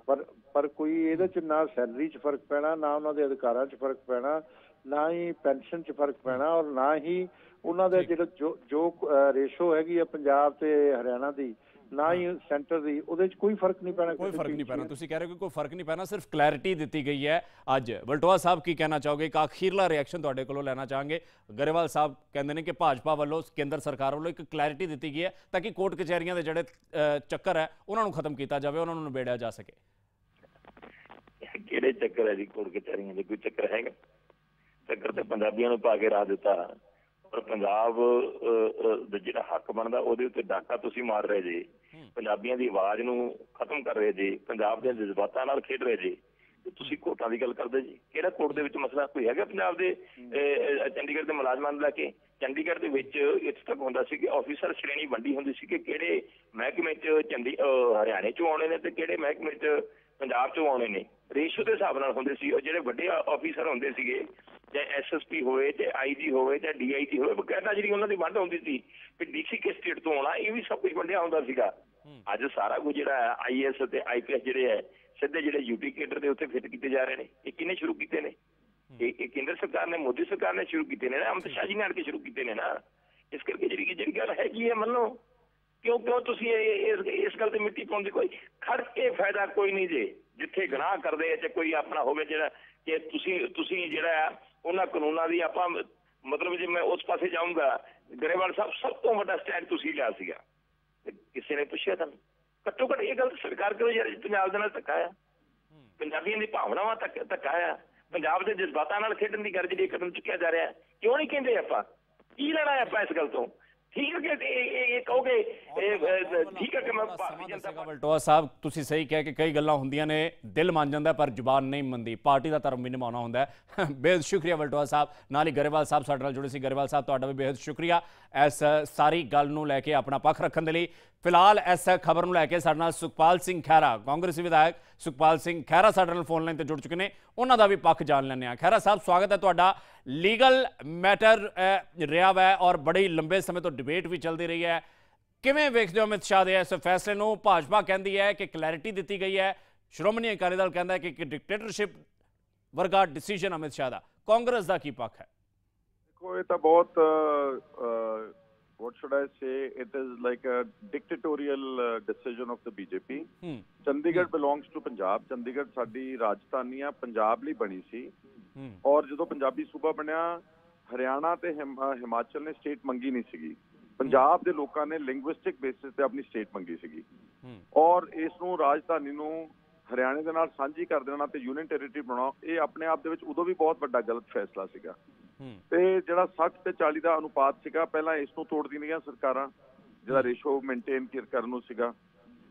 ਪਰ ਕੋਈ ਇਹਦੇ 'ਚ ਨਾ ਸੈਲਰੀ 'ਚ ਫਰਕ ਪੈਣਾ, ਨਾ ਉਹਨਾਂ ਦੇ ਅਧਿਕਾਰਾਂ 'ਚ ਫਰਕ ਪੈਣਾ, ਨਾ ਹੀ ਪੈਨਸ਼ਨ 'ਚ ਫਰਕ ਪੈਣਾ, ਔਰ ਨਾ ਹੀ ਉਹਨਾਂ ਦਾ ਜਿਹੜਾ ਜੋ ਰੇਸ਼ੋ ਹੈਗੀ ਆ ਪੰਜਾਬ ਤੇ ਹਰਿਆਣਾ ਦੀ, ਨਾ ਹੀ ਸੈਂਟਰ ਦੀ, ਉਹਦੇ 'ਚ ਕੋਈ ਫਰਕ ਨਹੀਂ ਪੈਣਾ। ਕੋਈ ਫਰਕ ਨਹੀਂ ਪੈਣਾ, ਤੁਸੀਂ ਕਹਿ ਰਹੇ ਹੋ ਕਿ ਕੋਈ ਫਰਕ ਨਹੀਂ ਪੈਣਾ, ਸਿਰਫ ਕਲੈਰਿਟੀ ਦਿੱਤੀ ਗਈ ਹੈ। ਅੱਜ ਵਲਟੋਆ ਸਾਹਿਬ ਕੀ ਕਹਿਣਾ ਚਾਹੋਗੇ? ਇੱਕ ਅਖੀਰਲਾ ਰਿਐਕਸ਼ਨ ਤੁਹਾਡੇ ਕੋਲੋਂ ਲੈਣਾ ਚਾਹਾਂਗੇ। ਗਰੇਵਾਲ ਸਾਹਿਬ ਕਹਿੰਦੇ ਨੇ ਕਿ ਭਾਜਪਾ ਵੱਲੋਂ, ਕੇਂਦਰ ਸਰਕਾਰ ਵੱਲੋਂ ਇੱਕ ਕਲੈਰਿਟੀ ਦਿੱਤੀ ਗਈ ਹੈ ਤਾਂ ਕਿ ਕੋਰਟ ਕਚਹਿਰੀਆਂ ਦੇ ਜਿਹੜੇ ਚੱਕਰ ਹੈ ਉਹਨਾਂ ਨੂੰ ਖਤਮ ਕੀਤਾ ਜਾਵੇ, ਉਹਨਾਂ ਨੂੰ ਨਿਬੇੜਿਆ ਜਾ ਸਕੇ। ਕਿਹੜੇ ਚੱਕਰ ਹੈ ਜੀ ਕੋਰਟ ਕਚਹਿਰੀਆਂ ਦੇ? ਕੋਈ ਚੱਕਰ ਹੈਗਾ? ਚੱਕਰ ਤੇ ਪੰਜਾਬੀਆਂ ਨੂੰ ਪਾ ਕੇ ਰਾਹ ਦਿੱਤਾ, ਪਰ ਪੰਜਾਬ ਦਾ ਜਿਹੜਾ ਹੱਕ ਬਣਦਾ ਉਹਦੇ ਉੱਤੇ ਡਾਕਾ ਤੁਸੀਂ ਮਾਰ ਰਹੇ ਜੀ, ਪੰਜਾਬੀਆਂ ਦੀ ਆਵਾਜ਼ ਨੂੰ ਖਤਮ ਕਰ ਰਹੇ ਜੀ, ਪੰਜਾਬ ਦੇ ਜਜ਼ਬਾਤਾਂ ਨਾਲ ਖੇਡ ਰਹੇ ਜੀ। ਤੁਸੀਂ ਕੋਰਟਾਂ ਦੀ ਗੱਲ ਕਰਦੇ ਜੀ, ਕਿਹੜਾ ਕੋਰਟ ਦੇ ਵਿੱਚ ਮਸਲਾ ਕੋਈ ਹੈਗਾ ਪੰਜਾਬ ਦੇ ਚੰਡੀਗੜ੍ਹ ਦੇ ਮੁਲਾਜ਼ਮਾਂ ਨੂੰ ਲੈ ਕੇ? ਚੰਡੀਗੜ੍ਹ ਦੇ ਵਿੱਚ ਇੱਥੇ ਤੱਕ ਹੁੰਦਾ ਸੀ ਕਿ ਆਫਿਸਰ ਸ਼੍ਰੇਣੀ ਵੰਡੀ ਹੁੰਦੀ ਸੀ ਕਿ ਕਿਹੜੇ ਮਹਿਕਮੇ 'ਚ ਹਰਿਆਣੇ 'ਚੋਂ ਆਉਣੇ ਨੇ ਤੇ ਕਿਹੜੇ ਮਹਿਕਮੇ 'ਚ ਪੰਜਾਬ 'ਚੋਂ ਆਉਣੇ ਨੇ। ਰੇਸ਼ੋ ਦੇ ਹਿਸਾਬ ਨਾਲ ਹੁੰਦੇ ਸੀ। ਉਹ ਜਿਹੜੇ ਵੱਡੇ ਆਫਿਸਰ ਹੁੰਦੇ ਸੀਗੇ, ਚਾਹੇ SSP ਹੋਵੇ, ਚਾਹੇ IG ਹੋਵੇ, ਚਾਹੇ DIG ਹੋਵੇ, ਬਕਾਇਦਾ ਜਿਹੜੀ ਉਹਨਾਂ ਦੀ ਵੰਡ ਹੁੰਦੀ ਸੀ ਕਿ DC ਕਿਸ ਸਟੇਟ ਤੋਂ ਆਉਣਾ, ਇਹ ਵੀ ਸਭ ਕੁਝ ਵੰਡਿਆ ਹੁੰਦਾ ਸੀਗਾ। ਅੱਜ ਸਾਰਾ ਕੁਝ ਜਿਹੜਾ IAS ਅਤੇ IPS ਜਿਹੜੇ ਹੈ ਸਿੱਧੇ ਜਿਹੜੇ UT ਕੇਡਰ ਦੇ ਉੱਤੇ ਫਿੱਟ ਕੀਤੇ ਜਾ ਰਹੇ ਨੇ। ਇਹ ਕਿਹਨੇ ਸ਼ੁਰੂ ਕੀਤੇ ਨੇ? ਇਹ ਕੇਂਦਰ ਸਰਕਾਰ ਨੇ, ਮੋਦੀ ਸਰਕਾਰ ਨੇ ਸ਼ੁਰੂ ਕੀਤੇ ਨੇ ਨਾ, ਅਮਿਤ ਸ਼ਾਹ ਜੀ ਨੇ ਆਣ ਕੇ ਸ਼ੁਰੂ ਕੀਤੇ ਨੇ ਨਾ। ਇਸ ਕਰਕੇ ਜਿਹੜੀ ਗੱਲ ਹੈਗੀ ਹੈ ਮੰਨੋ, ਕਿਉਂ ਤੁਸੀਂ ਇਸ ਗੱਲ ਤੇ ਮਿੱਟੀ ਪਾਉਣ ਦੀ ਕੋਈ ਖੜ ਕੇ ਫਾਇਦਾ ਕੋਈ ਨਹੀਂ ਜੇ। ਜਿੱਥੇ ਗੁਨਾਹ ਕਰਦੇ ਤੇ ਕੋਈ ਆਪਣਾ ਹੋਵੇ ਜਿਹੜਾ ਕਿ ਤੁਸੀਂ ਜਿਹੜਾ ਉਹਨਾਂ ਕਾਨੂੰਨਾਂ ਦੀ ਆਪਾਂ ਮਤਲਬ, ਜੇ ਮੈਂ ਉਸ ਪਾਸੇ ਜਾਊਂਗਾ, ਗਰੇਵਾਲ ਸਾਹਿਬ ਸਭ ਤੋਂ ਵੱਡਾ ਸਟੈਂਡ ਤੁਸੀਂ ਲਿਆ ਸੀਗਾ, ਕਿਸੇ ਨੇ ਪੁੱਛਿਆ ਤੁਹਾਨੂੰ? ਘੱਟੋ ਘੱਟ ਇਹ ਗੱਲ ਸਰਕਾਰ ਕਰੋ ਯਾਰ, ਪੰਜਾਬ ਦੇ ਨਾਲ ਧੱਕਾ ਆ, ਪੰਜਾਬੀਆਂ ਦੀ ਭਾਵਨਾਵਾਂ ਧੱਕਾ ਆ, ਪੰਜਾਬ ਦੇ ਜਜ਼ਬਾਤਾਂ ਨਾਲ ਖੇਡਣ ਦੀ ਗੱਲ ਜਿਹੜੀ ਕਦਮ ਚੁੱਕਿਆ ਜਾ ਰਿਹਾ। ਕਿਉਂ ਨਹੀਂ ਕਹਿੰਦੇ? ਆਪਾਂ ਕੀ ਲੈਣਾ ਆਪਾਂ ਇਸ ਗੱਲ ਤੋਂ? ਠੀਕ ਹੈ ਕਿ ਇਹ ਕਹੋਗੇ ਠੀਕ ਹੈ ਕਿ ਮੈਂ ਭਾਰਤੀ ਜਨਤਾ ਪਾਰਟੀ। ਵਲਟੋਆ ਸਾਹਿਬ ਤੁਸੀਂ ਸਹੀ ਕਹਿ ਕਿ ਕਈ ਗੱਲਾਂ ਹੁੰਦੀਆਂ ਨੇ, ਦਿਲ ਮੰਨ ਜਾਂਦਾ ਪਰ ਜ਼ੁਬਾਨ ਨਹੀਂ ਮੰਨਦੀ, ਪਾਰਟੀ ਦਾ ਧਰਮ ਵੀ ਨਿਭਾਉਣਾ ਹੁੰਦਾ ਹੈ। ਬੇਹਦ ਸ਼ੁਕਰੀਆ ਵਲਟੋਆ ਸਾਹਿਬ। ਨਾਲ ਹੀ ਗਰੇਵਾਲ ਸਾਹਿਬ ਸਾਡੇ ਨਾਲ ਜੁੜੇ ਸੀ। ਗਰੇਵਾਲ ਸਾਹਿਬ ਤੁਹਾਡਾ ਵੀ ਬੇਹਦ ਸ਼ੁਕਰੀਆ ਇਸ ਸਾਰੀ ਗੱਲ ਨੂੰ ਲੈ ਕੇ ਆਪਣਾ ਪੱਖ ਰੱਖਣ ਦੇ ਲਈ। ਫਿਲਹਾਲ ਇਸ ਖਬਰ ਨੂੰ ਲੈ ਕੇ ਸਾਡੇ ਨਾਲ ਸੁਖਪਾਲ ਸਿੰਘ ਖਹਿਰਾ, ਕਾਂਗਰਸੀ ਵਿਧਾਇਕ ਸੁਖਪਾਲ ਸਿੰਘ ਖਹਿਰਾ ਸਾਡੇ ਨਾਲ ਫੋਨ ਲਾਈਨ ਤੇ ਜੁੜ ਚੁੱਕੇ ਨੇ, ਉਹਨਾਂ ਦਾ ਵੀ ਪੱਖ ਜਾਣ ਲੈਂਦੇ ਹਾਂ। ਖਹਿਰਾ ਸਾਹਿਬ ਸਵਾਗਤ ਹੈ ਤੁਹਾਡਾ। ਲੀਗਲ ਮੈਟਰ ਰਿਹਾ ਹੈ ਔਰ ਬੜੀ ਲੰਬੇ ਸਮੇਂ ਤੋਂ ਡਿਬੇਟ ਵੀ ਚੱਲਦੀ ਰਹੀ ਹੈ। ਕਿਵੇਂ ਵੇਖਦੇ ਹੋ ਅਮਿਤ ਸ਼ਾਹ ਦੇ ਇਸ ਫੈਸਲੇ ਨੂੰ? ਭਾਜਪਾ ਕਹਿੰਦੀ ਹੈ ਕਿ ਕਲੈਰਿਟੀ ਦਿੱਤੀ ਗਈ ਹੈ, ਸ਼੍ਰੋਮਣੀ ਅਕਾਲੀ ਦਲ ਕਹਿੰਦਾ ਹੈ ਕਿ ਡਿਕਟੇਟਰਸ਼ਿਪ ਵਰਗਾ ਡਿਸੀਜਨ ਅਮਿਤ ਸ਼ਾਹ ਦਾ। ਕਾਂਗਰਸ ਦਾ ਕੀ ਪੱਖ ਹੈ? ਦੇਖੋ, ਇਹ ਤਾਂ ਬਹੁਤ what should I say, it is like a dictatorial decision of the BJP. Chandigarh belongs to Punjab. Chandigarh ਸਾਡੀ ਰਾਜਧਾਨੀ ਆ, ਪੰਜਾਬ ਲਈ ਬਣੀ ਸੀ, ਔਰ ਜਦੋਂ ਪੰਜਾਬੀ ਸੂਬਾ ਬਣਿਆ, ਹਰਿਆਣਾ ਤੇ ਹਿਮਾਚਲ ਨੇ ਸਟੇਟ ਮੰਗੀ ਨਹੀਂ ਸੀਗੀ। ਪੰਜਾਬ ਦੇ ਲੋਕਾਂ ਨੇ ਲਿੰਗੁਇਸਟਿਕ ਬੇਸਿਸ ਤੇ ਆਪਣੀ ਸਟੇਟ ਮੰਗੀ ਸੀਗੀ, ਔਰ ਇਸ ਨੂੰ ਰਾਜਧਾਨੀ ਨੂੰ ਹਰਿਆਣੇ ਦੇ ਨਾਲ ਸਾਂਝੀ ਕਰ ਦੇਣਾ ਤੇ ਯੂਨੀਅਨ ਟੈਰੀਟਰੀ ਬਣਾਉਣਾ, ਇਹ ਆਪਣੇ ਆਪ ਦੇ ਵਿੱਚ ਉਦੋਂ ਵੀ ਬਹੁਤ ਵੱਡਾ ਗਲਤ ਫੈਸਲਾ ਸੀਗਾ। ਤੇ ਜਿਹੜਾ 60 ਤੇ 40 ਦਾ ਅਨੁਪਾਤ ਸੀਗਾ, ਪਹਿਲਾਂ ਇਸ ਨੂੰ ਤੋੜਦੀਆਂ ਗਈਆਂ ਸਰਕਾਰਾਂ, ਜਿਹੜਾ ਰੇਸ਼ੋ ਮੇਨਟੇਨ ਕਰਨ ਨੂੰ ਸੀਗਾ।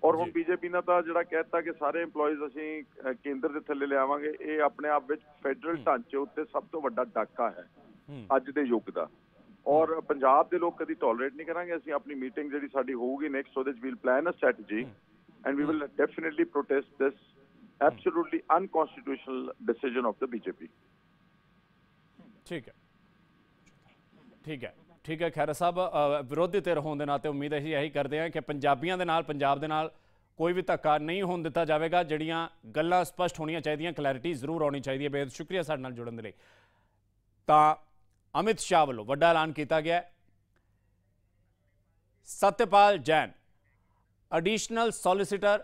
ਔਰ ਹੁਣ BJP ਨੇ ਤਾਂ ਜਿਹੜਾ ਕਹਿਤਾ ਕਿ ਸਾਰੇ EMPLOYEES ਅਸੀਂ ਕੇਂਦਰ ਦੇ ਥੱਲੇ ਲਿਆਵਾਂਗੇ। ਇਹ ਆਪਣੇ ਆਪ ਵਿੱਚ ਫੈਡਰਲ ਢਾਂਚੇ ਉੱਤੇ ਸਭ ਤੋਂ ਵੱਡਾ ਡਾਕਾ ਹੈ ਅੱਜ ਦੇ ਯੁੱਗ ਦਾ, ਔਰ ਪੰਜਾਬ ਦੇ ਲੋਕ ਕਦੀ ਟੋਲਰੇਟ ਨਹੀਂ ਕਰਾਂਗੇ। ਅਸੀਂ ਆਪਣੀ ਮੀਟਿੰਗ ਜਿਹੜੀ ਸਾਡੀ ਹੋਊਗੀ ਨੈਕਸਟ, ਉਹਦੇ 'ਚ we'll plan a strategy and we will definitely protest this absolutely unconstitutional decision of the BJP. ठीक है खैरा साहब, विरोधी धिर होने के नाते उम्मीद असीं यही करते हैं कि पंजाबियों के नाल, पंजाब दे नाल कोई भी धक्का नहीं होने दिता जाएगा। जिहड़ियां गल्लां स्पष्ट होनी चाहिए, क्लैरिटी जरूर आनी चाहिए। बेहद शुक्रिया साडे नाल जुड़न दे लई। तां अमित शाह वालों वड्डा ऐलान किया गया। Satyapal Jain additional solicitor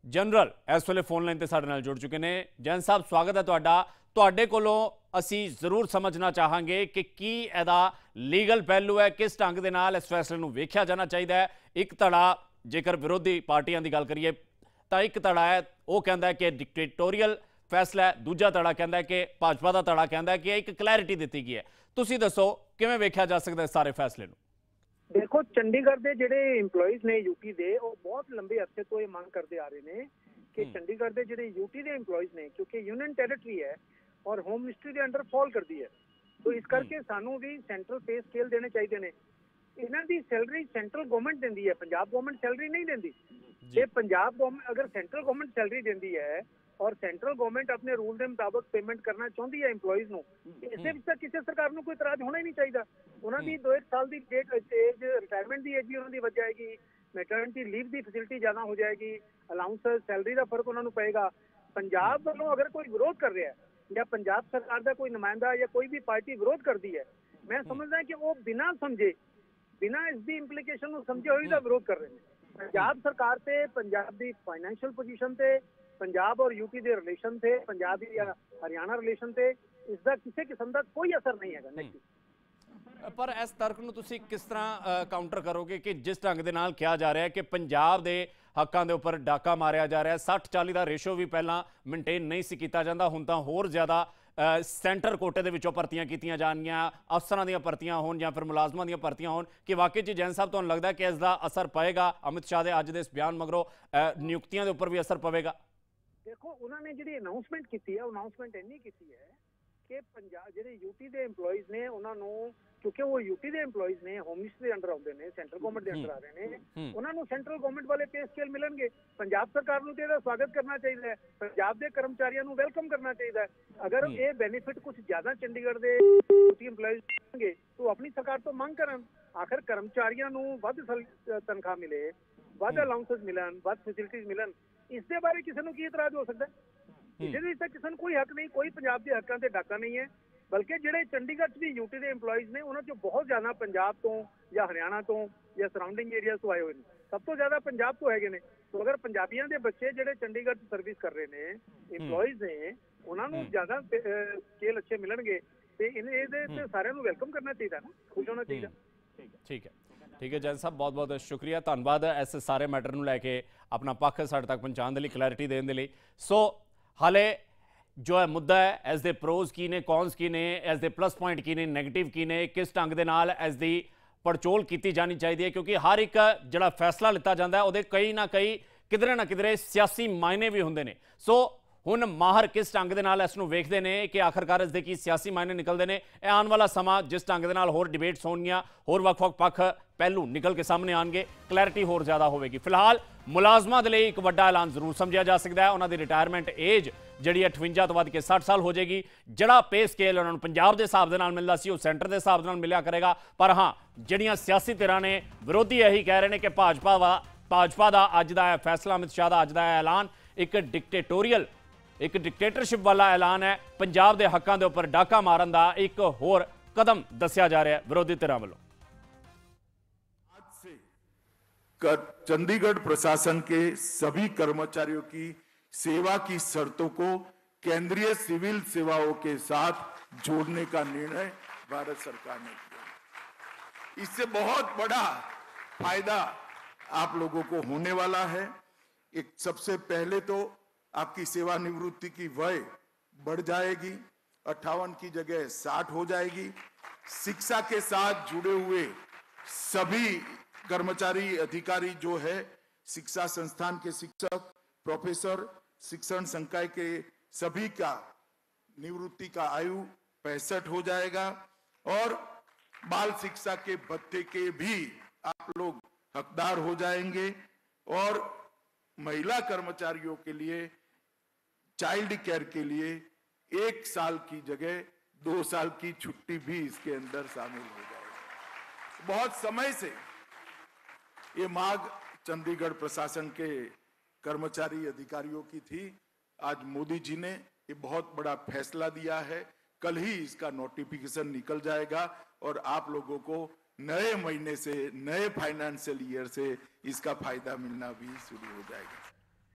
general इस वेले फोन लाइन ते साडे नाल जुड़ चुके हैं। जैन साहब स्वागत है तुहाडा। तुहाडे कोलों असी जरूर समझना चाहांगे कि की इहदा लीगल पहलू है, किस ढंग दे नाल इस फैसले नूं वेख्या जाना चाहिए। एक धड़ा जेकर विरोधी पार्टियां की गल करिए तो एक धड़ा है वो कहता है कि डिक्टेटोरीयल फैसला है, दूजा धड़ा कहता है कि भाजपा का धड़ा कहता है कि एक क्लैरिटी दी गई है। तुसीं दसो किवें वेख्या जा सकता है सारे फैसले नूं? देखो, चंडीगढ़ के जिहड़े इंप्लॉइज ने यूटी दे, वो बहुत लंबे अरसे तो ये मांग करते आ रहे हैं कि चंडीगढ़ के जिहड़े यूटी के इंप्लॉइज ने, क्योंकि यूनियन टैरेटरी है और होम मिनिस्ट्री के अंडर फॉल करती है, तो इस करके सानू भी सेंट्रल पे स्केल देने चाहिए ने। इन्हां दी सैलरी सेंट्रल गवर्नमेंट दिंदी है, पंजाब गवर्नमेंट सैलरी नहीं दिंदी। ते पंजाब गवर्नमेंट अगर सेंट्रल गवर्नमेंट सैलरी दिंदी है ਔਰ ਸੈਂਟਰਲ ਗਵਰਨਮੈਂਟ ਆਪਣੇ ਰੂਲ ਦੇ ਮੁਤਾਬਕ ਪੇਮੈਂਟ ਕਰਨਾ ਚਾਹੁੰਦੀ ਹੈ EMPLOYEES ਨੂੰ, ਇਸੇ ਵਿੱਚ ਤਾਂ ਕਿਸੇ ਸਰਕਾਰ ਨੂੰ ਕੋਈ ਇਤਰਾਜ਼ ਹੋਣਾ ਹੀ ਨਹੀਂ ਚਾਹੀਦਾ। ਉਹਨਾਂ ਦੀ 2-1 ਸਾਲ ਦੀ ਏਜ ਰਿਟਾਇਰਮੈਂਟ ਦੀ ਏਜ ਵੀ ਉਹਨਾਂ ਦੀ ਵੱਧ ਜਾਏਗੀ, ਮੈਟਰਨਿਟੀ ਲੀਵ ਦੀ ਫੈਸਿਲਿਟੀ ਜ਼ਿਆਦਾ ਹੋ ਜਾਏਗੀ, ਅਲਾउंस ਸੈਲਰੀ ਦਾ ਫਰਕ ਉਹਨਾਂ ਨੂੰ ਪਏਗਾ। ਪੰਜਾਬ ਵੱਲੋਂ ਅਗਰ ਕੋਈ ਵਿਰੋਧ ਕਰ ਰਿਹਾ ਹੈ ਜਾਂ ਪੰਜਾਬ ਸਰਕਾਰ ਦਾ ਕੋਈ ਨੁਮਾਇੰਦਾ ਜਾਂ ਕੋਈ ਵੀ ਪਾਰਟੀ ਵਿਰੋਧ ਕਰਦੀ ਹੈ, ਮੈਂ ਸਮਝਦਾ ਕਿ ਉਹ ਬਿਨਾਂ ਸਮਝੇ, ਬਿਨਾਂ ਇਸ ਦੀ ਇੰਪਲੀਕੇਸ਼ਨ ਨੂੰ ਸਮਝੇ ਹੋਏ ਦਾ ਵਿਰੋਧ ਕਰ ਰਹੇ ਨੇ। ਪੰਜਾਬ ਸਰਕਾਰ ਤੇ ਪੰਜਾਬ ਦੀ ਫਾਈਨੈਂਸ਼ੀਅਲ ਪੋਜੀਸ਼ਨ ਤੇ, ਪੰਜਾਬ ਔਰ यूपी ਦੇ ਰਿਲੇਸ਼ਨ ਤੇ, ਪੰਜਾਬ ਜਾਂ ਹਰਿਆਣਾ ਰਿਲੇਸ਼ਨ ਤੇ ਇਸ ਦਾ ਕਿਸੇ ਕਿਸਮ ਦਾ ਕੋਈ ਅਸਰ ਨਹੀਂ ਹੈਗਾ। ਨਹੀਂ, ਪਰ ਇਸ ਤਰਕ ਨੂੰ ਤੁਸੀਂ ਕਿਸ ਤਰ੍ਹਾਂ ਕਾਊਂਟਰ ਕਰੋਗੇ ਕਿ ਜਿਸ ਢੰਗ ਦੇ ਨਾਲ ਕਿਹਾ ਜਾ ਰਿਹਾ ਹੈ ਕਿ ਪੰਜਾਬ ਦੇ ਹੱਕਾਂ ਦੇ ਉੱਪਰ ਡਾਕਾ ਮਾਰਿਆ ਜਾ ਰਿਹਾ, 60-40 ਦਾ ਰੇਸ਼ੋ ਵੀ ਪਹਿਲਾਂ ਮੇਨਟੇਨ ਨਹੀਂ ਸੀ ਕੀਤਾ ਜਾਂਦਾ, ਹੁਣ ਤਾਂ ਹੋਰ ਜ਼ਿਆਦਾ ਸੈਂਟਰ ਕੋਟੇ ਦੇ ਵਿੱਚੋਂ ਭਰਤੀਆਂ ਕੀਤੀਆਂ ਜਾਣਗੀਆਂ, ਅਫਸਰਾਂ ਦੀਆਂ ਭਰਤੀਆਂ ਹੋਣ ਜਾਂ ਫਿਰ ਮੁਲਾਜ਼ਮਾਂ ਦੀਆਂ ਭਰਤੀਆਂ ਹੋਣ, ਕਿ ਵਾਕਈ 'ਚ ਜੈਨ ਸਾਹਿਬ ਤੁਹਾਨੂੰ ਲੱਗਦਾ ਕਿ ਇਸ ਦਾ ਅਸਰ ਪਏਗਾ? ਅਮਿਤ ਸ਼ਾਹ ਦੇ ਅੱਜ ਦੇ ਇਸ ਬਿਆਨ ਮਗਰੋਂ ਨਿਯੁਕਤੀਆਂ ਦੇ ਉੱਪਰ ਵੀ ਅਸਰ ਪਵੇਗਾ? ਦੇਖੋ, ਉਹਨਾਂ ਨੇ ਜਿਹੜੀ ਅਨਾਉਂਸਮੈਂਟ ਕੀਤੀ ਹੈ, ਉਹ ਅਨਾਉਂਸਮੈਂਟ ਇੰਨੀ ਕੀਤੀ ਹੈ ਕਿ ਪੰਜਾਬ ਜਿਹੜੇ यूपी ਦੇ EMPLOYEES ਨੇ ਉਹਨਾਂ ਨੂੰ, ਕਿਉਂਕਿ ਉਹ यूपी ਦੇ EMPLOYEES ਨੇ, ਹੋਮ ਮਿਨਿਸਟਰੀ ਦੇ ਅੰਡਰ ਆਉਂਦੇ ਨੇ, ਸੈਂਟਰਲ ਗਵਰਨਮੈਂਟ ਦੇ ਅੰਡਰ ਆ ਰਹੇ ਨੇ, ਉਹਨਾਂ ਨੂੰ ਸੈਂਟਰਲ ਗਵਰਨਮੈਂਟ ਵਾਲੇ ਪੇ ਸਕੇਲ ਮਿਲਣਗੇ। ਪੰਜਾਬ ਸਰਕਾਰ ਨੂੰ ਤੇ ਇਹਦਾ ਸਵਾਗਤ ਕਰਨਾ ਚਾਹੀਦਾ ਹੈ, ਪੰਜਾਬ ਦੇ ਕਰਮਚਾਰੀਆਂ ਨੂੰ ਵੈਲਕਮ ਕਰਨਾ ਚਾਹੀਦਾ ਹੈ। ਅਗਰ ਇਹ ਬੈਨੀਫਿਟ ਕੁਝ ਜ਼ਿਆਦਾ ਚੰਡੀਗੜ੍ਹ ਦੇ यूपी EMPLOYEES ਹੋਣਗੇ ਤਾਂ ਆਪਣੀ ਸਰਕਾਰ ਤੋਂ ਮੰਗ ਕਰਨ। ਆਖਰ ਕਰਮਚਾਰੀਆਂ ਨੂੰ ਵੱਧ ਤਨਖਾਹ ਮਿਲੇ, ਵੱਧ ਅਲਾउंसेस ਮਿਲਣ, ਵੱਧ ਫੈਸਿਲਿਟੀਜ਼ ਮਿਲਣ, ਇਸ ਦੇ ਬਾਰੇ ਕਿਸੇ ਨੂੰ ਕੀ ਇਤਰਾਜ਼ ਹੋ ਸਕਦਾ? ਕਿਸੇ ਦੇ ਵਿੱਚ ਕਿਸੇ ਨੂੰ ਕੋਈ ਹੱਕ ਨਹੀਂ, ਕੋਈ ਪੰਜਾਬ ਦੇ ਹੱਕਾਂ ਤੇ ਡਾਕਾ ਨਹੀਂ ਹੈ। ਬਲਕਿ ਜਿਹੜੇ ਚੰਡੀਗੜ੍ਹ 'ਚ ਵੀ यूपी ਦੇ EMPLOYEES ਨੇ, ਉਹਨਾਂ 'ਚੋਂ ਬਹੁਤ ਜ਼ਿਆਦਾ ਪੰਜਾਬ ਤੋਂ ਜਾਂ ਹਰਿਆਣਾ ਤੋਂ ਜਾਂ ਸਰਾਊਂਡਿੰਗ ਏਰੀਆ ਤੋਂ ਆਏ ਹੋਏ ਨੇ, ਸਭ ਤੋਂ ਜ਼ਿਆਦਾ ਪੰਜਾਬ ਤੋਂ ਹੈਗੇ ਨੇ। ਤਾਂ ਅਗਰ ਪੰਜਾਬੀਆਂ ਦੇ ਬੱਚੇ ਜਿਹੜੇ ਚੰਡੀਗੜ੍ਹ 'ਚ ਸਰਵਿਸ ਕਰ ਰਹੇ ਨੇ, EMPLOYEES ਨੇ, ਉਹਨਾਂ ਨੂੰ ਜ਼ਿਆਦਾ ਸਕੇਲ ਅੱਛੇ ਮਿਲਣਗੇ ਤੇ ਇਹਦੇ ਤੇ ਸਾਰਿਆਂ ਨੂੰ ਵੈਲਕਮ ਕਰਨਾ ਚਾਹੀਦਾ ਨਾ, ਖੁਸ਼ ਹੋਣਾ ਚਾਹੀਦਾ। ਠੀਕ ਹੈ, ਠੀਕ ਹੈ ਜੈਨ ਸਾਹਿਬ, ਬਹੁਤ ਬਹੁਤ ਸ਼ੁਕਰੀਆ, ਧੰਨਵਾਦ ਇਸ ਸਾਰੇ ਮੈਟਰ ਨੂੰ ਲੈ ਕੇ ਆਪਣਾ ਪੱਖ ਸਾਡੇ ਤੱਕ ਪਹੁੰਚਾਉਣ ਦੇ ਲਈ, ਕਲੈਰਿਟੀ ਦੇਣ ਦੇ ਲਈ। ਸੋ ਹਾਲੇ ਜੋ ਹੈ ਮੁੱਦਾ ਹੈ, ਇਸ ਦੇ ਪ੍ਰੋਜ਼ ਕੀ ਨੇ, ਕੌਨਸ ਕੀ ਨੇ, ਇਸ ਦੇ ਪਲੱਸ ਪੁਆਇੰਟ ਕੀ ਨੇ, ਨੈਗੇਟਿਵ ਕੀ ਨੇ, ਕਿਸ ਢੰਗ ਦੇ ਨਾਲ ਇਸ ਦੀ ਪੜਚੋਲ ਕੀਤੀ ਜਾਣੀ ਚਾਹੀਦੀ ਹੈ, ਕਿਉਂਕਿ ਹਰ ਇੱਕ ਜਿਹੜਾ ਫੈਸਲਾ ਲਿੱਤਾ ਜਾਂਦਾ ਹੈ ਉਹਦੇ ਕਈ ਨਾ ਕਈ ਕਿਧਰੇ ਨਾ ਕਿਧਰੇ ਸਿਆਸੀ ਮਾਇਨੇ ਵੀ ਹੁੰਦੇ ਨੇ। ਸੋ ਹੁਣ ਮਾਹਰ ਕਿਸ ਢੰਗ ਦੇ ਨਾਲ ਇਸ ਨੂੰ ਵੇਖਦੇ ਨੇ ਕਿ ਆਖਰਕਾਰ ਇਸ ਦੇ ਕੀ ਸਿਆਸੀ ਮਾਇਨੇ ਨਿਕਲਦੇ ਨੇ, ਇਹ ਆਉਣ ਵਾਲਾ ਸਮਾਂ ਜਿਸ ਢੰਗ ਦੇ ਨਾਲ ਹੋਰ ਡਿਬੇਟਸ ਹੋਣਗੀਆਂ, ਹੋਰ ਵੱਖ-ਵੱਖ ਪੱਖ ਪਹਿਲੂ ਨਿਕਲ ਕੇ ਸਾਹਮਣੇ ਆਉਣਗੇ, ਕਲੈਰਿਟੀ ਹੋਰ ਜ਼ਿਆਦਾ ਹੋਵੇਗੀ। ਫਿਲਹਾਲ ਮੁਲਾਜ਼ਮਾਂ ਦੇ ਲਈ ਇੱਕ ਵੱਡਾ ਐਲਾਨ ਜ਼ਰੂਰ ਸਮਝਿਆ ਜਾ ਸਕਦਾ ਹੈ। ਉਹਨਾਂ ਦੀ ਰਿਟਾਇਰਮੈਂਟ ਏਜ ਜਿਹੜੀ ਹੈ 58 ਤੋਂ ਵੱਧ ਕੇ 60 ਸਾਲ ਹੋ ਜਾਏਗੀ। ਜਿਹੜਾ ਪੇ ਸਕੇਲ ਉਹਨਾਂ ਨੂੰ ਪੰਜਾਬ ਦੇ ਹਿਸਾਬ ਦੇ ਨਾਲ ਮਿਲਦਾ ਸੀ ਉਹ ਸੈਂਟਰ ਦੇ ਹਿਸਾਬ ਦੇ ਨਾਲ ਮਿਲਿਆ ਕਰੇਗਾ। ਪਰ ਹਾਂ, ਜਿਹੜੀਆਂ ਸਿਆਸੀ ਧਿਰਾਂ ਨੇ, ਵਿਰੋਧੀ ਇਹੀ ਕਹਿ ਰਹੇ ਨੇ ਕਿ ਭਾਜਪਾ ਦਾ ਅੱਜ ਦਾ ਇਹ ਫੈਸਲਾ, ਅਮਿਤ ਸ਼ਾਹ ਦਾ ਅੱਜ ਦਾ ਇਹ ਐਲਾਨ ਇੱਕ ਡਿਕਟੇਟਰਸ਼ਿਪ ਵਾਲਾ ਐਲਾਨ ਹੈ, ਪੰਜਾਬ ਦੇ ਹੱਕਾਂ ਦੇ ਉੱਪਰ ਡਾਕਾ ਮਾਰਨ ਦਾ ਇੱਕ ਹੋਰ ਕਦਮ ਦੱਸਿਆ ਜਾ ਰਿਹਾ ਹੈ ਵਿਰੋਧੀ ਧਿਰਾਂ ਵੱਲੋਂ। चंडीगढ़ प्रशासन के सभी कर्मचारियों की सेवा की शर्तों को केंद्रीय सिविल सेवाओं के साथ जोड़ने का निर्णय भारत सरकार ने किया। इससे बहुत बड़ा फायदा आप लोगों को होने वाला है। एक सबसे पहले तो आपकी सेवानिवृत्ति की वय बढ़ जाएगी, 58 की जगह 60 हो जाएगी। शिक्षा के साथ जुड़े हुए सभी कर्मचारी अधिकारी जो है, शिक्षा संस्थान के शिक्षक, प्रोफेसर, शिक्षण संकाय के सभी का निवृत्ति का आयु 65 हो जाएगा और बाल शिक्षा के भत्ते के भी आप लोग हकदार हो जाएंगे। और महिला कर्मचारियों के लिए चाइल्ड केयर के लिए 1 साल की जगह 2 साल की छुट्टी भी इसके अंदर शामिल हो जाएगी। बहुत समय से ये मांग चंडीगढ़ प्रशासन के कर्मचारी अधिकारियों की थी। आज मोदी जी ने ये बहुत बड़ा फैसला दिया है। कल ही इसका नोटिफिकेशन निकल जाएगा और आप लोगों को नए महीने से, नए फाइनेंशियल ईयर से इसका फायदा मिलना भी शुरू हो जाएगा।